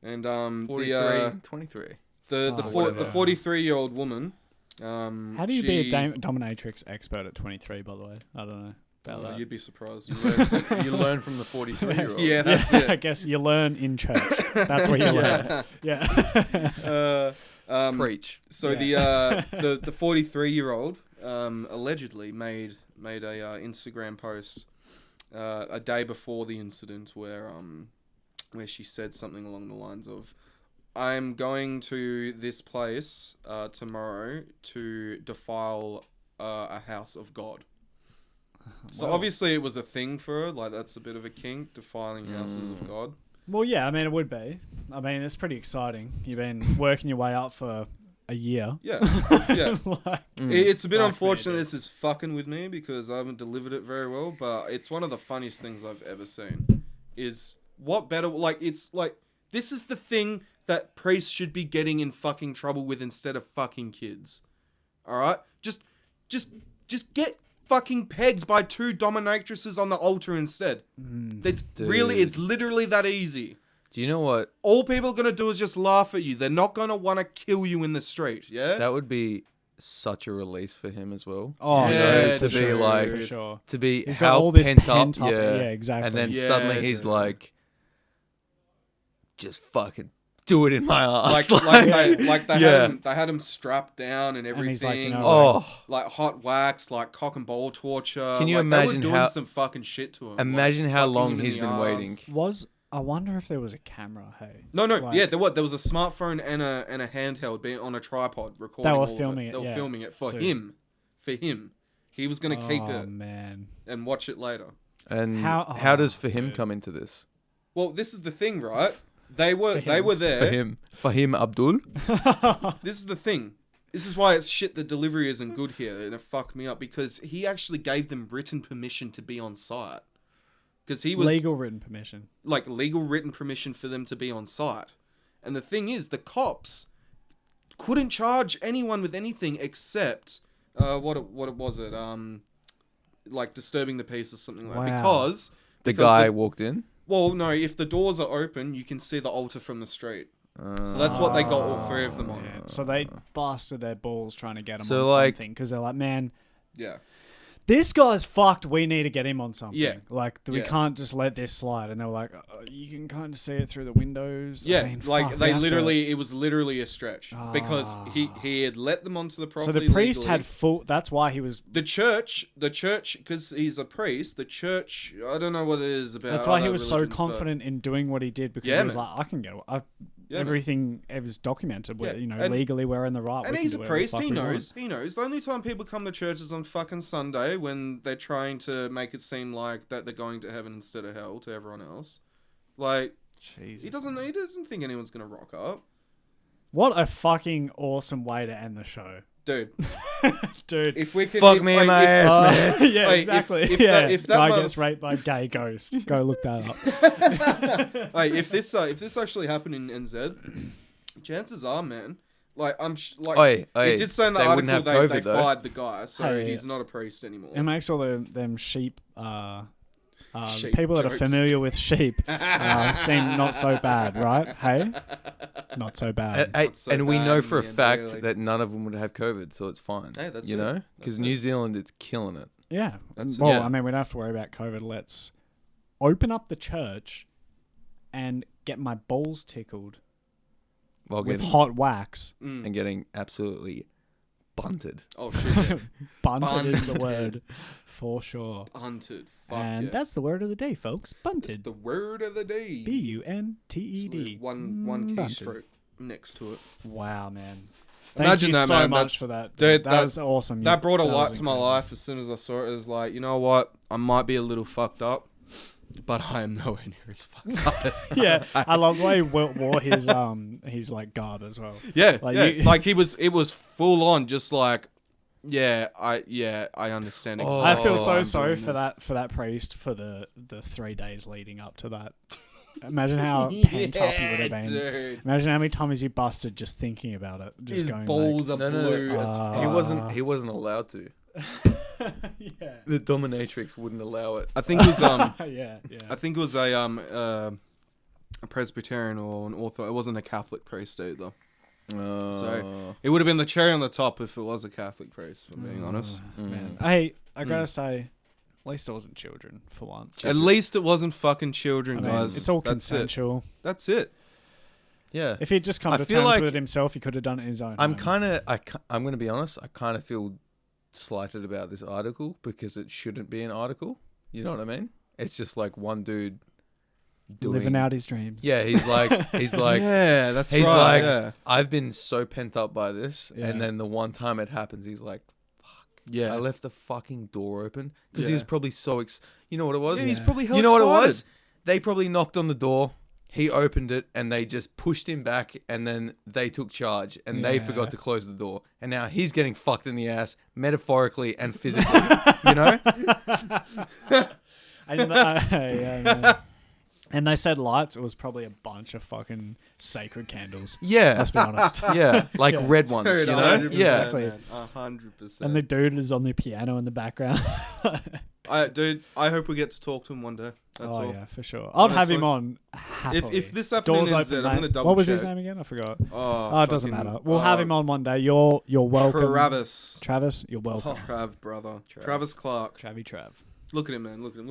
And 43, 23. the whatever. 43-year-old woman. How do you be a dominatrix expert at 23, by the way? I don't know about that. You'd be surprised. You learn from the 43-year-old. Yeah, that's I it. guess you learn in church. That's where you learn. Yeah. Preach. So Yeah. the 43-year-old allegedly made a Instagram post a day before the incident where she said something along the lines of, "I'm going to this place tomorrow to defile a house of God." So Wow. obviously it was a thing for her, like that's a bit of a kink, defiling houses of God. Well, yeah, I mean, it would be. I mean, it's pretty exciting. You've been working your way up for a year. Yeah, yeah. Like, It's a bit Fuck me, unfortunate dude. this is fucking with me because I haven't delivered it very well, but it's one of the funniest things I've ever seen. Is what better, like, it's like, this is the thing that priests should be getting in fucking trouble with instead of fucking kids. Alright? Just get fucking pegged by 2 dominatrixes on the altar instead. It's really, it's literally that easy. Do you know what? All people are gonna do is just laugh at you. They're not gonna want to kill you in the street, yeah? That would be such a release for him as well. Oh, Yeah, yeah, to for be sure, like- for sure. To be He's got how all this pent pent up, up- yeah, yeah, exactly. And then Yeah, suddenly he's dude. like, just fucking do it in my ass. They had him strapped down and everything. he's like, you know, oh, like hot wax, like cock and ball torture. Can you like, imagine they were doing how- some fucking shit to him? imagine like, how fucking long him in he's the been ass. waiting. I wonder if there was a camera, hey. No, Like- yeah, there was a smartphone and a handheld being on a tripod recording. They were all of filming it. it, They were yeah. filming it for Dude. him. For him, he was gonna keep Oh, it man. and watch it later. And How- how does oh, for him dude. come into this? Well, this is the thing, right? They were For there. Fahim Abdul. This is the thing. This is why it's shit that delivery isn't good here, and it fucked me up because he actually gave them written permission to be on site. Because he was Legal written permission. like legal written permission for them to be on site. And the thing is, the cops couldn't charge anyone with anything except what was it? Like disturbing the peace or something like that. Wow. The Because guy walked in. well, no, if the doors are open, you can see the altar from the street. So that's what they got all 3 of them on. Man. So they busted their balls trying to get him So, on like- something because they're like, man, Yeah. this guy's fucked. We need to get him on something. Yeah. Like, we Yeah. can't just let this slide. And they were like, you can kind of see it through the windows. Yeah, I mean, like fuck, we they have to- literally, it was literally a stretch because he had let them onto the So property. the priest legally. had full. That's why he was. the church, because he's a priest. The church, I don't know what it is about. That's why he other was so religions, but- confident in doing what he did because Yeah, he was man. like, I can get. Yeah, man. Everything it was documented. Where, Yeah, you know, and- legally we're in the right. And we can he's do a whatever the priest. fuck He we want. knows. He knows. The only time people come to church is on fucking Sunday when they're trying to make it seem like that they're going to heaven instead of hell to everyone else. Like Jesus. he doesn't think anyone's gonna rock up, What a fucking awesome way to end the show, dude. dude. If we could, Fuck if, me like, in my if- ass, man. Yeah, Like, if- exactly. if yeah, that- if that guy mother- gets raped by gay ghost. Go look that up. Like if this actually happened in NZ, chances are, man. Like like Oi, it did say in the they wouldn't article have they COVID, though. fired the guy, so Hey, he's not a priest anymore. It makes all them sheep. Sheep People that are jokes. familiar with sheep seem not so bad, right? Hey, not so bad. so And we bad know in for a the end, fact really. that none of them would have COVID, so it's fine. Hey, that's you it. know, That's because it. New Zealand, it's killing it. Yeah. That's- Well, yeah. I mean, we don't have to worry about COVID. Let's open up the church and get my balls tickled While with getting hot wax. and getting absolutely bunted. Oh shit, yeah. Bunted is the Bunted. word for sure. Bunted. Fuck And yeah. that's the word of the day, folks. It's Bunted. the word of the day. Bunted. One Bunted. keystroke next to it. Wow, man. Thank Imagine you that, so man. much That's- for that. dude, that that- was awesome. That brought a was light to my incredible. life as soon as I saw it. It was like, you know what? I might be a little fucked up, but I am nowhere near as fucked up as that. Yeah, I love the way he wore his like garb as well. Yeah, Like, yeah. you- Like it was full on, just like, I understand. Oh, I exactly feel why so I'm sorry doing for this. that priest for the 3 days leading up to that. Imagine how pent up he would have been. Dude. Imagine how many times he busted just thinking about it. Just His going balls are No, blue as fuck. He wasn't allowed to. Like, yeah, The dominatrix wouldn't allow it. I think it was yeah. I think it was a Presbyterian or an Ortho. It wasn't a Catholic priest either. So it would have been the cherry on the top if it was a Catholic priest. If I'm being honest. Man. Hey, I gotta say, at least it wasn't children for once. At least it wasn't fucking children, I mean, guys. it's all That's consensual. That's it. yeah. If he'd just come I to feel terms like with it himself, he could have done it in his own. I'm home. kind of, I'm going to be honest, I kind of feel slighted about this article because it shouldn't be an article. You know what I mean? It's just like one dude living out his dreams. Yeah, he's like, Yeah, that's he's right. like, yeah. I've been so pent up by this. Yeah. And then the one time it happens, he's like, Yeah. I left the fucking door open because he Yeah. was probably so, you know what it was? Yeah, he's Yeah. probably hell You know what it excited. was? They probably knocked on the door. he opened it and they just pushed him back, and then they took charge and they Yeah. forgot to close the door, and now he's getting fucked in the ass metaphorically and physically. You know? And they said lights. It was probably a bunch of fucking sacred candles. Yeah. Let's be honest. Yeah, like Yeah. red ones, you Dude, know? 100%, Yeah. Exactly. man, 100%. And the dude is on the piano in the background. I hope we get to talk to him one day. That's all. Yeah, for sure. I'd have him Honestly. on happily. If this happened Doors in open, NZ, I'm mate. gonna double What was check. his name again? I forgot. Oh, It doesn't fucking- matter. We'll have him on one day. You're welcome. Travis. Travis, you're welcome. Trav, brother. Trav. Travis Clark. Travy Trav. Look at him, man. Look at him.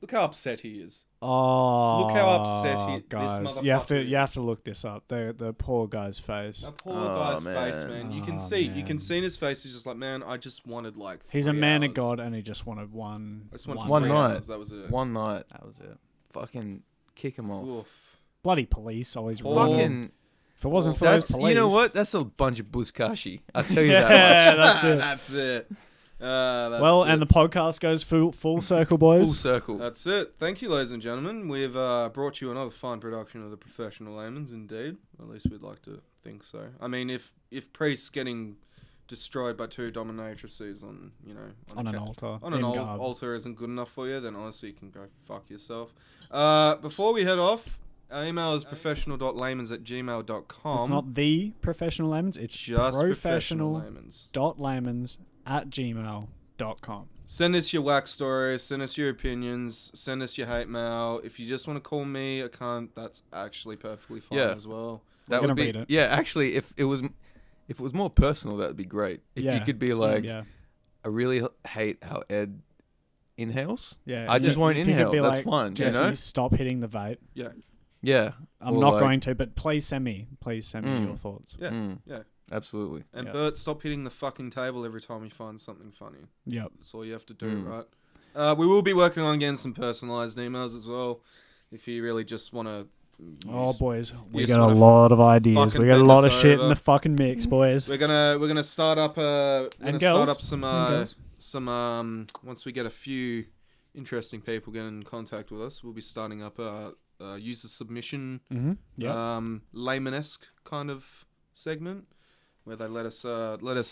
Look how upset he is. Oh, Look how upset this guys. You have motherfucker to look this up. The poor guy's face. That poor Oh, guy's man. face, man. You can Oh, see. You man. can see in his face. He's just like, man, I just wanted like. He's a 3 man hours. of God, and he just wanted one. I just wanted One 3 night. hours. That was it. One night, That was it. fucking kick him off. Oof. Bloody police always Poor- run. Fucking, If it wasn't for those that's, police, you know what? That's a bunch of buzkashi. I'll tell you Yeah, that much. that's it. That's it. That's Well, it. and the podcast goes full circle, Full boys. circle. That's it. Thank you, ladies and gentlemen. We've brought you another fine production of the Professional Laymans, indeed. At least we'd like to think so. I mean, if Priest's getting destroyed by 2 dominatrices on, you know, On an a altar. on an in al- garb. altar isn't good enough for you, then honestly you can go fuck yourself. Before we head off, our email is professional.laymans@gmail.com. It's not the professional layman's. It's just professional professional.laymans layman's. @gmail.com. Send us your whack stories, send us your opinions, send us your hate mail. If you just want to call me a cunt, that's actually perfectly fine Yeah. as well. That We're would gonna be. read it. Yeah, actually, if it was more personal, that would be great. If you Yeah. could be like, yeah, I really hate how Ed inhales. yeah. I just won't If you could inhale. be That's like, fine. Jesse, You know? stop hitting the vape. Yeah. Yeah. I'm Or not like- going to, but please send me Mm. your thoughts. Yeah. Mm, Yeah. absolutely. And Yeah. Bert, stop hitting the fucking table every time you find something funny. Yep. That's all you have to do, Mm. right? We will be working on getting some personalized emails as well. If you really just want to. Oh boys, we just got a wanna lot of ideas. fucking We got a bend lot us of shit over. in the fucking mix, boys. We're gonna start up And girls. some And girls. once we get a few interesting people get in contact with us, we'll be starting up a user submission Mm-hmm. Yeah. layman-esque kind of segment where they let us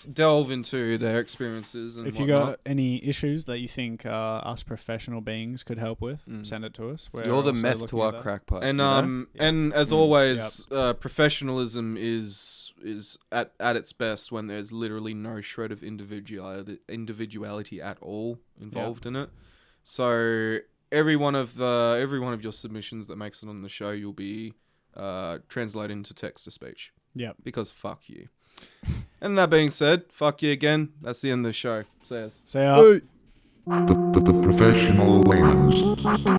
delve into their experiences and If you whatnot. got any issues that you think us professional beings could help with, Mm. send it to us. We're You're the also meth looking to our at that. crack pipe. And you know? and as Mm. always, professionalism is at its best when there's literally no shred of individuality at all involved in it. So every one of your submissions that makes it on the show, you'll be translated into text to speech. Yep. Because fuck you. And that being said, fuck you again. That's the end of the show. See us. So The Professional Layman's.